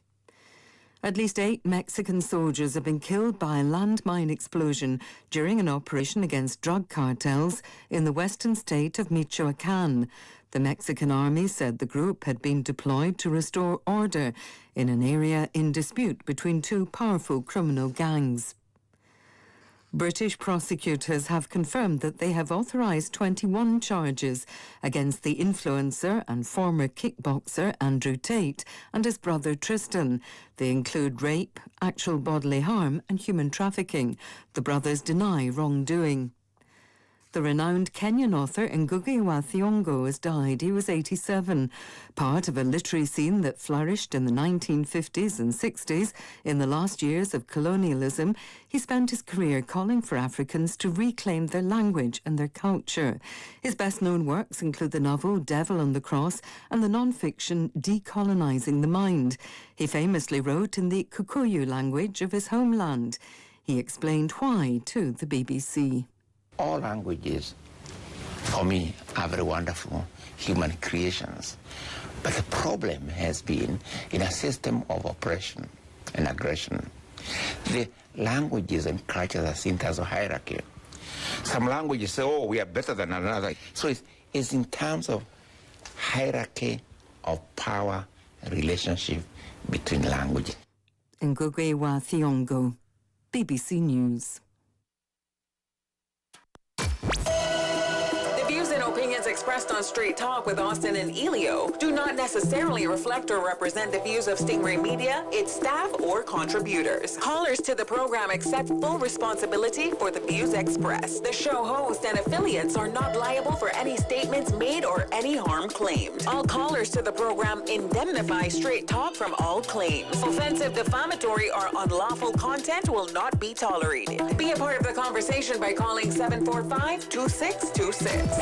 At least 8 Mexican soldiers have been killed by a landmine explosion during an operation against drug cartels in the western state of Michoacán. The Mexican army said the group had been deployed to restore order in an area in dispute between 2 powerful criminal gangs. British prosecutors have confirmed that they have authorised 21 charges against the influencer and former kickboxer Andrew Tate and his brother Tristan. They include rape, actual bodily harm and human trafficking. The brothers deny wrongdoing. The renowned Kenyan author Ngugi wa Thiong'o has died. He was 87. Part of a literary scene that flourished in the 1950s and 60s in the last years of colonialism, he spent his career calling for Africans to reclaim their language and their culture. His best-known works include the novel Devil on the Cross and the non-fiction Decolonizing the Mind. He famously wrote in the Kikuyu language of his homeland. He explained why to the BBC. All languages, for me, are very wonderful human creations. But the problem has been in a system of oppression and aggression. The languages and cultures are seen as a hierarchy. Some languages say, oh, we are better than another. So it's in terms of hierarchy of power relationship between languages. Ngugi wa Thiong'o, BBC News. The views and opinions expressed on Straight Talk with Austin and Ellio do not necessarily reflect or represent the views of Stingray Media, its staff, or contributors. Callers to the program accept full responsibility for the views expressed. The show host and affiliates are not liable for any statements made or any harm claimed. All callers to the program indemnify Straight Talk from all claims. Offensive, defamatory, or unlawful content will not be tolerated. Be a part of the conversation by calling 745-2626.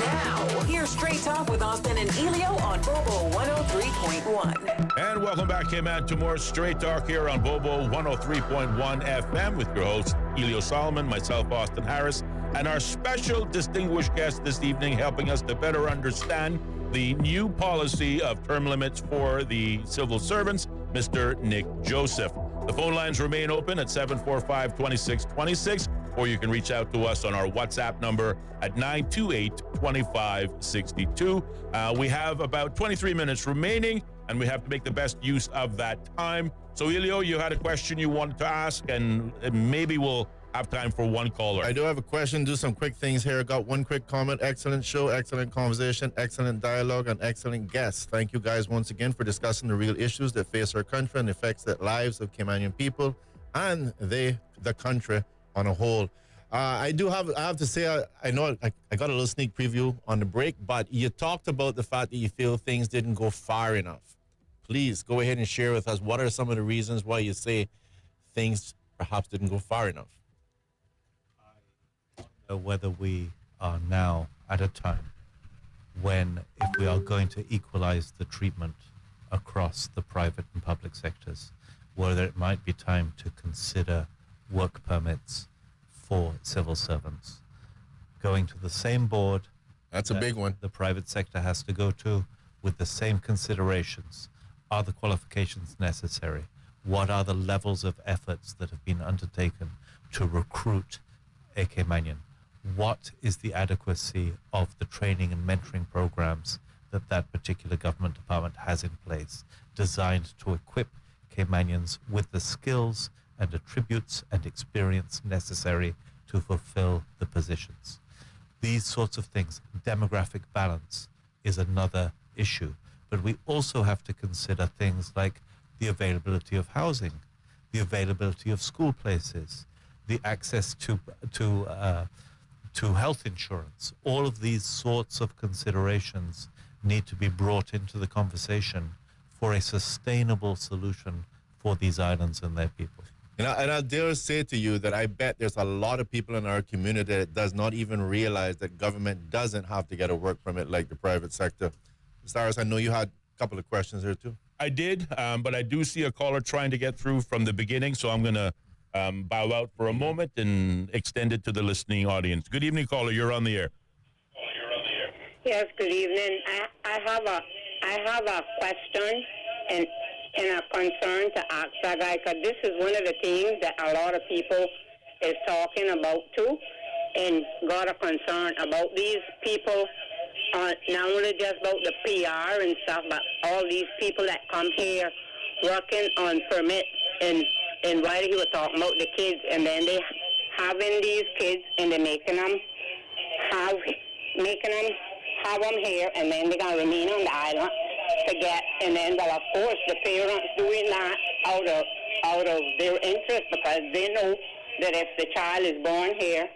Now, here's Straight Talk with Austin and Ellio on Bobo 103.1. And welcome back, K-Man, to more Straight Talk here on Bobo 103.1 FM with your host, Ellio Solomon, myself, Austin Harris, and our special distinguished guest this evening helping us to better understand the new policy of term limits for the civil servants, Mr. Nick Joseph. The phone lines remain open at 745-2626, or you can reach out to us on our WhatsApp number at 928-2562. We have about 23 minutes remaining, and we have to make the best use of that time. So, Ellio, you had a question you wanted to ask, and maybe we'll have time for one caller. I do have a question. Do some quick things here. Got one quick comment. Excellent show, excellent conversation, excellent dialogue, and excellent guests. Thank you guys once again for discussing the real issues that face our country and affects the lives of Caymanian people and the country on a whole. I have to say, I know I got a little sneak preview on the break, but you talked about the fact that you feel things didn't go far enough. Please go ahead and share with us what are some of the reasons why you say things perhaps didn't go far enough. Whether we are now at a time when, if we are going to equalize the treatment across the private and public sectors, whether it might be time to consider work permits for civil servants, going to the same board. That's a big one. The private sector has to go to, with the same considerations. Are the qualifications necessary? What are the levels of efforts that have been undertaken to recruit a Caymanian? What is the adequacy of the training and mentoring programs that that particular government department has in place, designed to equip Caymanians with the skills and attributes and experience necessary to fulfill the positions? These sorts of things. Demographic balance is another issue, but we also have to consider things like the availability of housing, the availability of school places, the access to health insurance. All of these sorts of considerations need to be brought into the conversation for a sustainable solution for these islands and their people. And I dare say to you that I bet there's a lot of people in our community that does not even realize that government doesn't have to get a work permit like the private sector. Cyrus, I know you had a couple of questions there too. I did, but I do see a caller trying to get through from the beginning, so I'm going to bow out for a moment and extend it to the listening audience. Good evening, caller. You're on the air. Yes, good evening. I have a question and a concern to ask that guy, because this is one of the things that a lot of people is talking about too, and got a concern about these people, not only just about the PR and stuff, but all these people that come here working on permits, and while he was talking about the kids, and then they having these kids and they're making them have them here, and then they're gonna remain on the island to get, and then, well, of course, the parents doing that out of their interest, because they know that if the child is born here,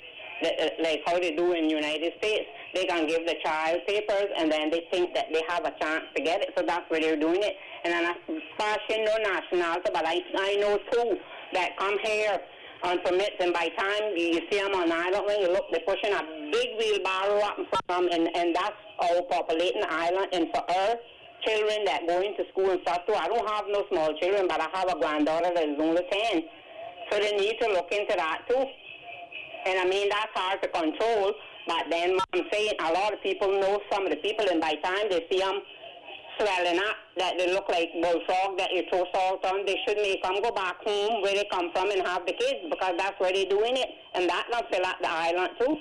like how they do in the United States, they can give the child papers, and then they think that they have a chance to get it, so that's why they're doing it. And then fashion no nationality, but I know two that come here on permits, and by time you see them on island, when you look, they're pushing a big wheelbarrow up in front of them, and that's all populating the island. And for our children that go into school and stuff too, I don't have no small children, but I have a granddaughter that is only 10, so they need to look into that too. And I mean, that's hard to control, but then I'm saying a lot of people know some of the people, and by the time they see them swelling up, that they look like bullfrog that you throw salt on, they should make them go back home where they come from and have the kids, because that's where they're doing it, and that will fill up the island too.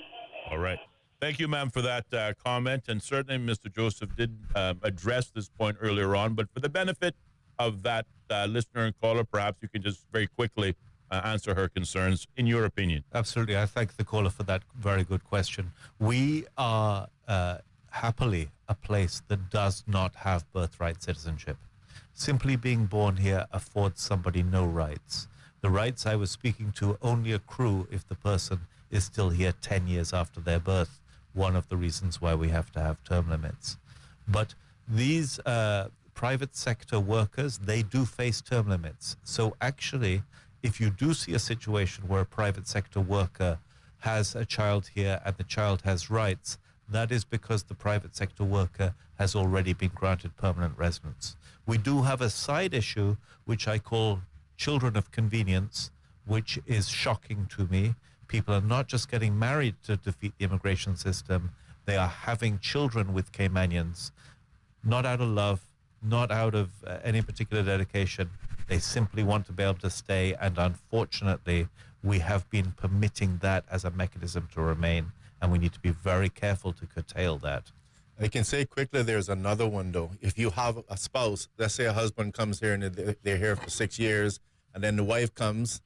All right. Thank you, ma'am, for that comment. And certainly Mr. Joseph did address this point earlier on, but for the benefit of that listener and caller, perhaps you can just very quickly answer her concerns, in your opinion. Absolutely. I thank the caller for that very good question. We are happily a place that does not have birthright citizenship. Simply being born here affords somebody no rights. The rights I was speaking to only accrue if the person is still here 10 years after their birth, one of the reasons why we have to have term limits. But these private sector workers, they do face term limits. So actually, if you do see a situation where a private sector worker has a child here and the child has rights, that is because the private sector worker has already been granted permanent residence. We do have a side issue, which I call children of convenience, which is shocking to me. People are not just getting married to defeat the immigration system, they are having children with Caymanians not out of love, not out of any particular dedication. They simply want to be able to stay, and unfortunately, we have been permitting that as a mechanism to remain, and we need to be very careful to curtail that. I can say quickly there's another one, though. If you have a spouse, let's say a husband comes here and they're here for 6 years, and then the wife comes,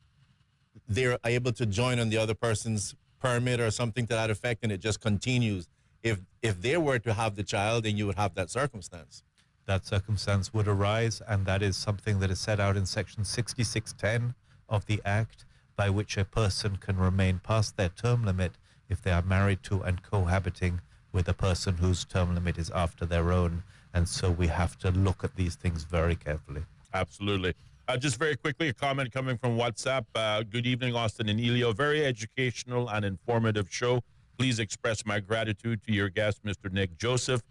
they're able to join on the other person's permit or something to that effect, and it just continues. If they were to have the child, then you would have that circumstance. That circumstance would arise, and that is something that is set out in Section 6610 of the Act, by which a person can remain past their term limit if they are married to and cohabiting with a person whose term limit is after their own. And so we have to look at these things very carefully. Absolutely. Just very quickly, a comment coming from WhatsApp. Good evening, Austin and Ellio. Very educational and informative show. Please express my gratitude to your guest, Mr. Nick Joseph.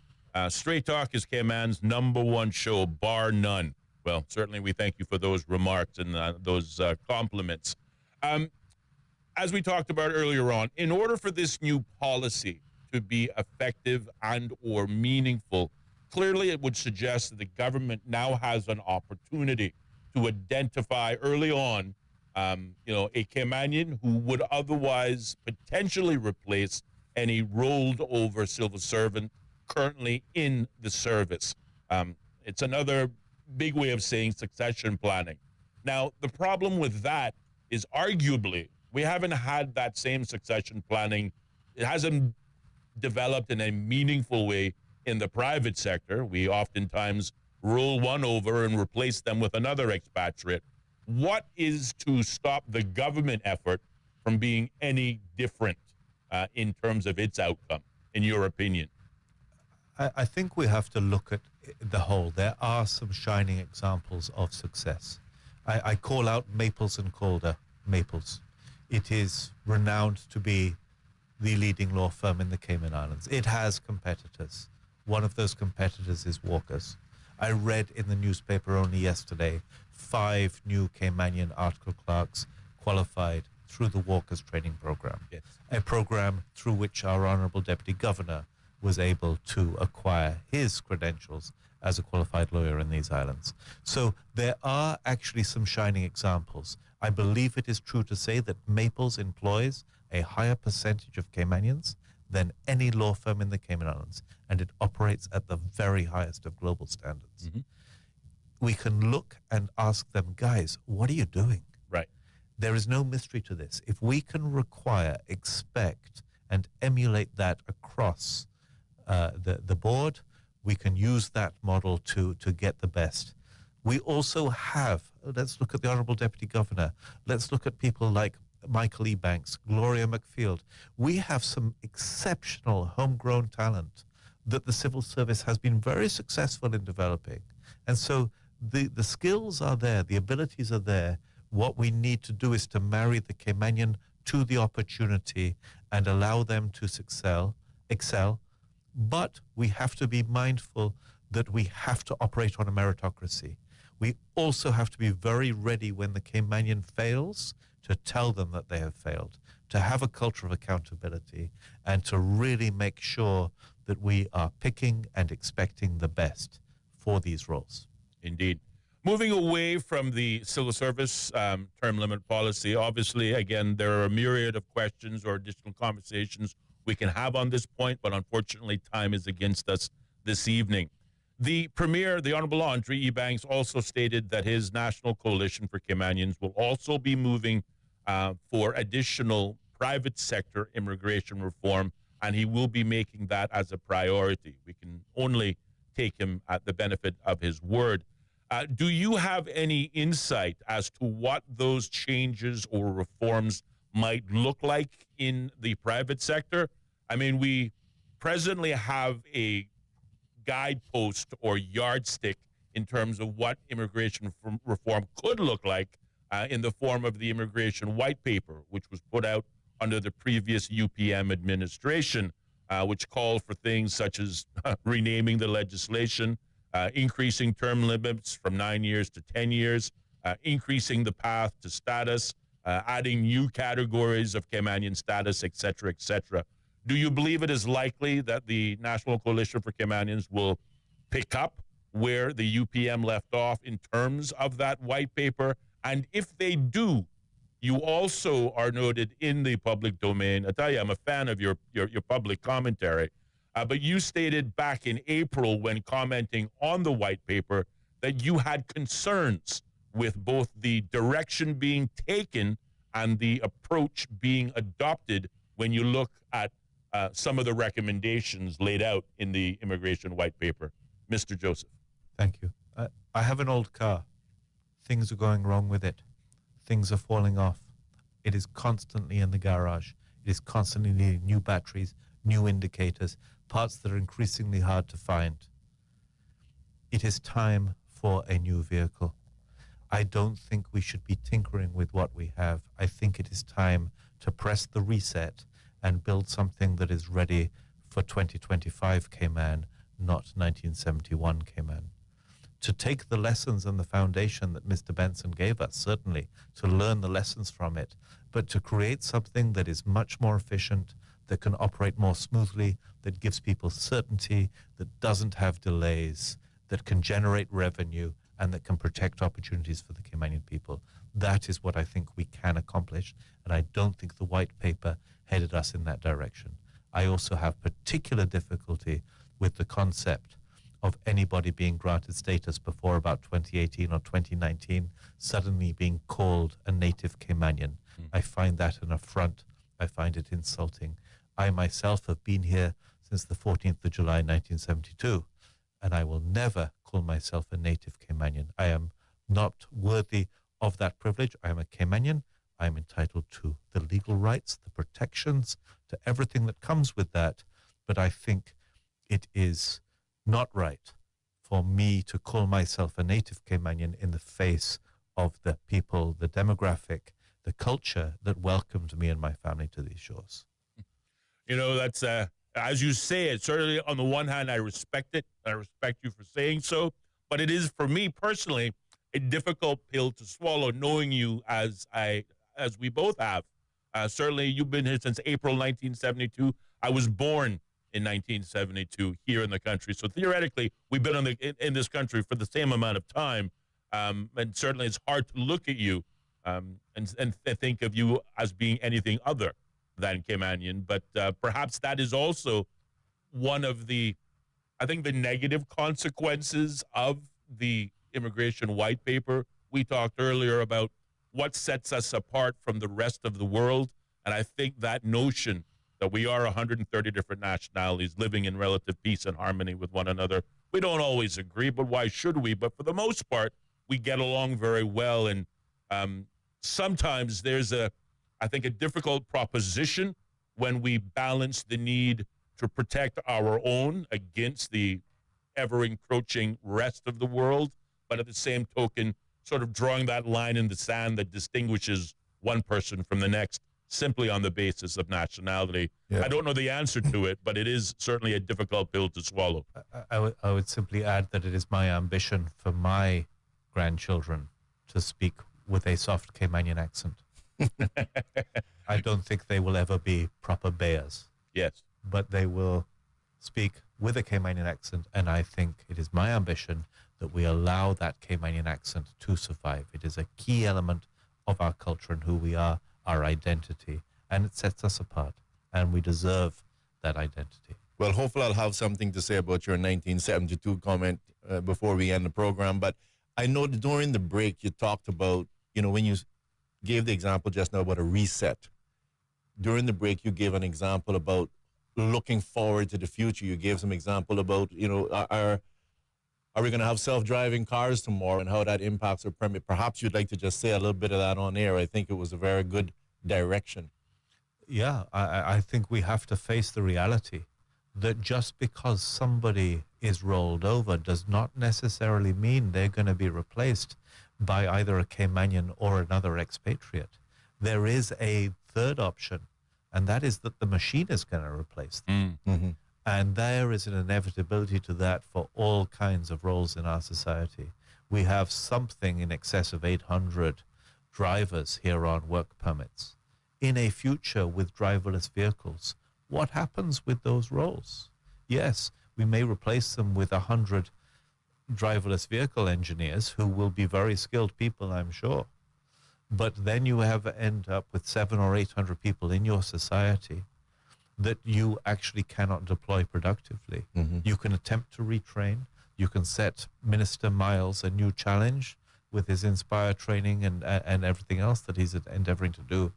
Straight Talk is Cayman's #1 show, bar none. Well, certainly we thank you for those remarks and those compliments. As we talked about earlier on, in order for this new policy to be effective and or meaningful, clearly it would suggest that the government now has an opportunity to identify early on, a Caymanian who would otherwise potentially replace any rolled over civil servant currently in the service. It's another big way of saying succession planning. Now, the problem with that is arguably we haven't had that same succession planning. It hasn't developed in a meaningful way in the private sector. We oftentimes roll one over and replace them with another expatriate. What is to stop the government effort from being any different in terms of its outcome, in your opinion? I think we have to look at the whole. There are some shining examples of success. I call out Maples and Calder. Maples. It is renowned to be the leading law firm in the Cayman Islands. It has competitors. One of those competitors is Walker's. I read in the newspaper only yesterday 5 new Caymanian article clerks qualified through the Walker's training program. Yes. A program through which our Honorable Deputy Governor was able to acquire his credentials as a qualified lawyer in these islands. So there are actually some shining examples. I believe it is true to say that Maples employs a higher percentage of Caymanians than any law firm in the Cayman Islands, and it operates at the very highest of global standards. Mm-hmm. We can look and ask them, guys, what are you doing? Right. There is no mystery to this. If we can require, expect, and emulate that across the board, we can use that model to get the best. We also have, let's look at the Honorable Deputy Governor, let's look at people like Michael E. Banks, Gloria McField. We have some exceptional homegrown talent that the civil service has been very successful in developing. And so the skills are there, the abilities are there. What we need to do is to marry the Caymanian to the opportunity and allow them to excel. But we have to be mindful that we have to operate on a meritocracy. We also have to be very ready when the Caymanian fails to tell them that they have failed, to have a culture of accountability, and to really make sure that we are picking and expecting the best for these roles. Indeed. Moving away from the civil service term limit policy, obviously, again, there are a myriad of questions or additional conversations we can have on this point, but unfortunately, time is against us this evening. The Premier, the Honorable Andre E. Banks, also stated that his National Coalition for Caymanians will also be moving for additional private sector immigration reform, and he will be making that as a priority. We can only take him at the benefit of his word. Do you have any insight as to what those changes or reforms might look like in the private sector? I mean, we presently have a guidepost or yardstick in terms of what immigration reform could look like in the form of the Immigration White Paper, which was put out under the previous UPM administration, which called for things such as renaming the legislation, increasing term limits from 9 years to 10 years, increasing the path to status, adding new categories of Caymanian status, et cetera, et cetera. Do you believe it is likely that the National Coalition for Caymanians will pick up where the UPM left off in terms of that white paper? And if they do, you also are noted in the public domain. I tell you, I'm a fan of your public commentary. But you stated back in April when commenting on the white paper that you had concerns with both the direction being taken and the approach being adopted when you look at some of the recommendations laid out in the immigration white paper. Mr. Joseph. Thank you. I have an old car. Things are going wrong with it. Things are falling off. It is constantly in the garage. It is constantly needing new batteries, new indicators, parts that are increasingly hard to find. It is time for a new vehicle. I don't think we should be tinkering with what we have. I think it is time to press the reset and build something that is ready for 2025 Cayman, not 1971 Cayman. To take the lessons and the foundation that Mr. Benson gave us, certainly, to learn the lessons from it, but to create something that is much more efficient, that can operate more smoothly, that gives people certainty, that doesn't have delays, that can generate revenue, and that can protect opportunities for the Caymanian people. That is what I think we can accomplish, and I don't think the white paper headed us in that direction. I also have particular difficulty with the concept of anybody being granted status before about 2018 or 2019 suddenly being called a native Caymanian. I find that an affront. I find it insulting. I myself have been here since the 14th of July 1972, and I will never call myself a native Caymanian. I am not worthy of that privilege. I am a Caymanian. I am entitled to the legal rights, the protections, to everything that comes with that. But I think it is not right for me to call myself a native Caymanian in the face of the people, the demographic, the culture that welcomed me and my family to these shores. You know, that's, as you say it, certainly on the one hand, I respect it. I respect you for saying so. But it is, for me personally, a difficult pill to swallow, knowing you as we both have. Certainly, you've been here since April 1972. I was born in 1972 here in the country. So theoretically, we've been in this country for the same amount of time. And certainly it's hard to look at you and think of you as being anything other than Caymanian. But perhaps that is also one of the, I think, the negative consequences of the immigration white paper. We talked earlier about what sets us apart from the rest of the world. And I think that notion that we are 130 different nationalities living in relative peace and harmony with one another. We don't always agree, but why should we? But for the most part, we get along very well. And sometimes there's I think, a difficult proposition when we balance the need to protect our own against the ever-encroaching rest of the world, but at the same token, sort of drawing that line in the sand that distinguishes one person from the next, simply on the basis of nationality. Yeah. I don't know the answer to it, but it is certainly a difficult pill to swallow. I would simply add that it is my ambition for my grandchildren to speak with a soft Caymanian accent. I don't think they will ever be proper Bears. Yes. But they will speak with a Caymanian accent, and I think it is my ambition that we allow that Caymanian accent to survive. It is a key element of our culture and who we are, our identity, and it sets us apart, and we deserve that identity. Well, hopefully I'll have something to say about your 1972 comment before we end the program, but I know that during the break you talked about, when you gave the example just now about a reset. During the break you gave an example about looking forward to the future. You gave some example about, are we going to have self-driving cars tomorrow and how that impacts our permit? Perhaps you'd like to just say a little bit of that on air. I think it was a very good direction. Yeah, I think we have to face the reality that just because somebody is rolled over does not necessarily mean they're going to be replaced by either a Caymanian or another expatriate. There is a third option, and that is that the machine is going to replace them. Mm-hmm. And there is an inevitability to that for all kinds of roles in our society. We have something in excess of 800 drivers here on work permits. In a future with driverless vehicles, what happens with those roles? Yes, we may replace them with 100 driverless vehicle engineers who will be very skilled people, I'm sure. But then you end up with 700 or 800 people in your society that you actually cannot deploy productively. You can attempt to retrain. You can set Minister Miles a new challenge with his Inspire training and everything else that he's endeavoring to do.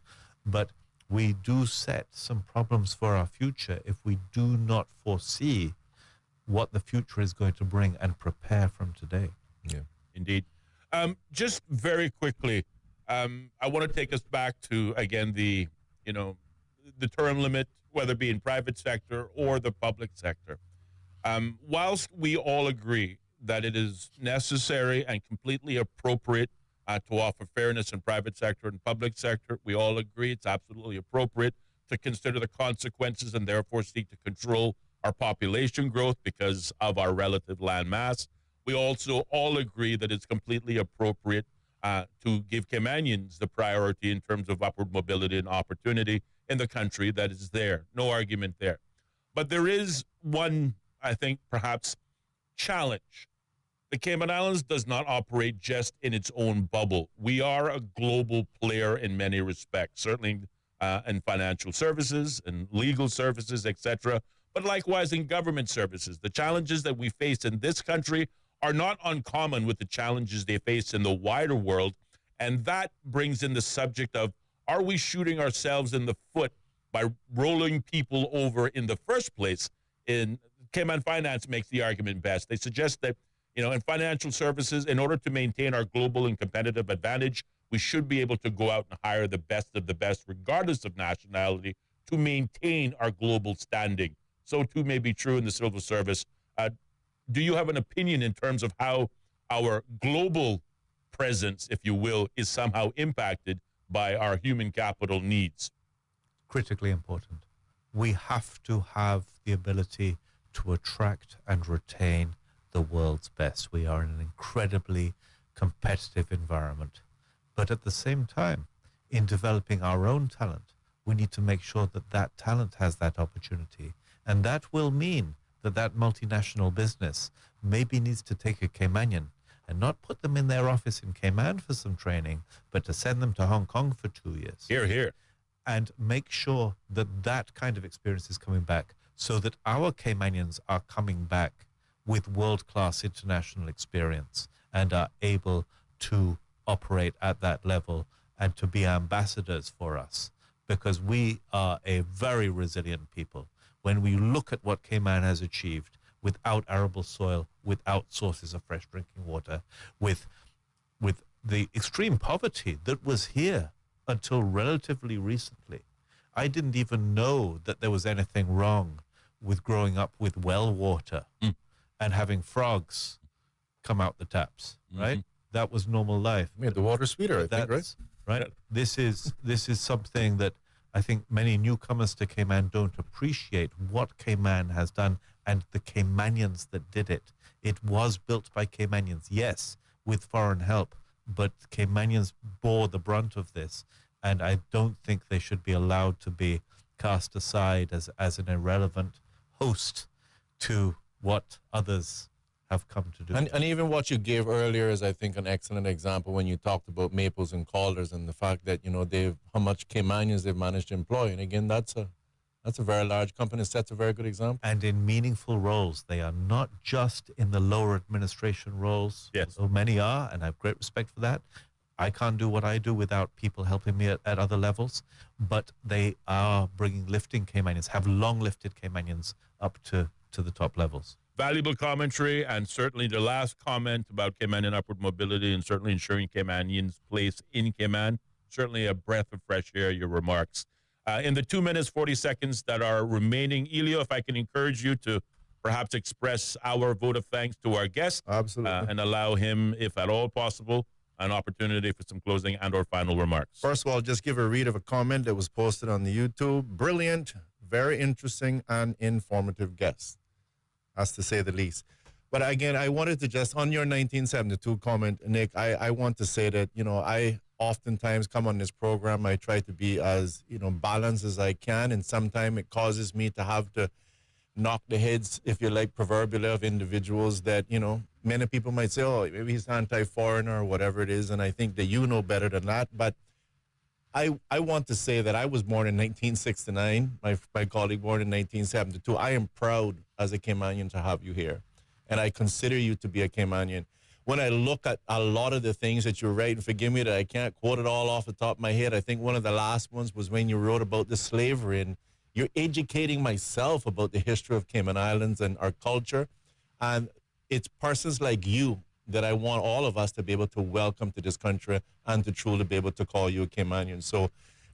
But we do set some problems for our future if we do not foresee what the future is going to bring and prepare from today. Yeah, indeed. Just very quickly, I want to take us back to, again, the term limit, whether it be in private sector or the public sector. Whilst we all agree that it is necessary and completely appropriate to offer fairness in private sector and public sector, we all agree it's absolutely appropriate to consider the consequences and therefore seek to control our population growth because of our relative land mass. We also all agree that it's completely appropriate to give Caymanians the priority in terms of upward mobility and opportunity in the country that is there. No argument there. But there is one, I think, perhaps challenge. The Cayman Islands does not operate just in its own bubble. We are a global player in many respects, certainly in financial services and legal services, etc., but likewise in government services. The challenges that we face in this country are not uncommon with the challenges they face in the wider world, and that brings in the subject of, are we shooting ourselves in the foot by rolling people over in the first place? In Cayman Finance makes the argument best. They suggest that, in financial services, in order to maintain our global and competitive advantage, we should be able to go out and hire the best of the best, regardless of nationality, to maintain our global standing. So too may be true in the civil service. Do you have an opinion in terms of how our global presence, if you will, is somehow impacted by our human capital needs? Critically important. We have to have the ability to attract and retain the world's best. We are in an incredibly competitive environment. But at the same time, in developing our own talent, we need to make sure that that talent has that opportunity. And that will mean that multinational business maybe needs to take a Caymanian and not put them in their office in Cayman for some training, but to send them to Hong Kong for 2 years. Here, here. And make sure that that kind of experience is coming back so that our Caymanians are coming back with world-class international experience and are able to operate at that level and to be ambassadors for us, because we are a very resilient people. When we look at what Cayman has achieved without arable soil, without sources of fresh drinking water, with the extreme poverty that was here until relatively recently. I didn't even know that there was anything wrong with growing up with well water and having frogs come out the taps, right? That was normal life. Made the water sweeter, I think, right? Right. This is something that I think many newcomers to Cayman don't appreciate what Cayman has done and the Caymanians that did it. It was built by Caymanians, yes, with foreign help, but Caymanians bore the brunt of this, and I don't think they should be allowed to be cast aside as an irrelevant host to what others have come to do. And even what you gave earlier is, I think, an excellent example when you talked about Maples and Calders and the fact that, how much Caymanians they've managed to employ. And again, that's a very large company. Sets a very good example. And in meaningful roles. They are not just in the lower administration roles. Yes. So many are, and I have great respect for that. I can't do what I do without people helping me at other levels. But they are lifting Caymanians, have long lifted Caymanians up to the top levels. Valuable commentary, and certainly the last comment about Caymanian upward mobility and certainly ensuring Caymanians' place in Cayman. Certainly a breath of fresh air, your remarks. In the 2 minutes, 40 seconds that are remaining, Ellio, if I can encourage you to perhaps express our vote of thanks to our guest. Absolutely. And allow him, if at all possible, an opportunity for some closing and or final remarks. First of all, just give a read of a comment that was posted on the YouTube. Brilliant, very interesting, and informative guest. Has to say the least. But again, I wanted to just, on your 1972 comment, Nick, I want to say that, I oftentimes come on this program, I try to be as, balanced as I can, and sometimes it causes me to have to knock the heads, if you like, proverbially, of individuals that, many people might say, oh, maybe he's anti-foreigner or whatever it is, and I think that you know better than that. But I want to say that I was born in 1969. My colleague born in 1972. I am proud as a Caymanian to have you here, and I consider you to be a Caymanian. When I look at a lot of the things that you write, and forgive me that I can't quote it all off the top of my head, I think one of the last ones was when you wrote about the slavery, and you're educating myself about the history of Cayman Islands and our culture. And it's persons like you that I want all of us to be able to welcome to this country and to truly be able to call you a Caymanian. So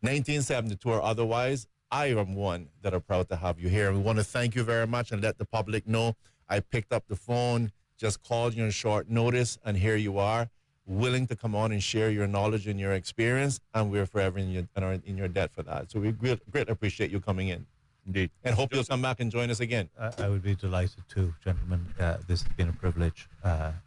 1972 or otherwise, I am one that are proud to have you here. And we want to thank you very much and let the public know I picked up the phone, just called you on short notice, and here you are, willing to come on and share your knowledge and your experience, and we're forever in your debt for that. So we greatly appreciate you coming in. Indeed. And hope you'll come back and join us again. I would be delighted to, gentlemen. This has been a privilege,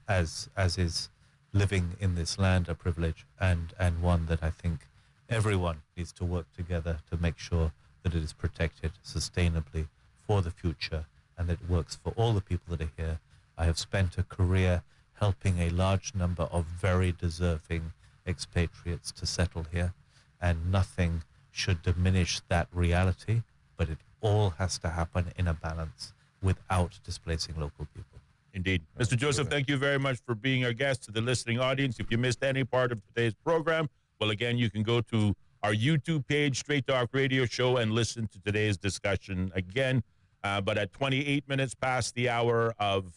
as is living in this land a privilege, and one that I think everyone needs to work together to make sure that it is protected sustainably for the future and that it works for all the people that are here. I have spent a career helping a large number of very deserving expatriates to settle here, and nothing should diminish that reality, but it all has to happen in a balance without displacing local people. Indeed. Mr. Joseph, thank you very much for being our guest. To the listening audience, if you missed any part of today's program, well, again, you can go to our YouTube page, Straight Talk Radio Show, and listen to today's discussion again. But at 28 minutes past the hour of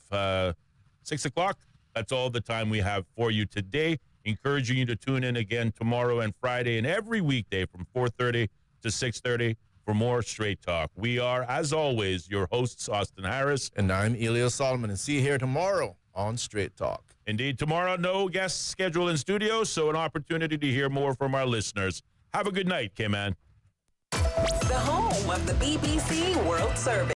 6 o'clock, that's all the time we have for you today. Encouraging you to tune in again tomorrow and Friday and every weekday from 4:30 to 6:30 for more Straight Talk. We are, as always, your hosts, Austin Harris. And I'm Ellio Solomon, and see you here tomorrow on Straight Talk. Indeed, tomorrow, no guests scheduled in studio, so an opportunity to hear more from our listeners. Have a good night, K-Man. The home of the BBC World Service.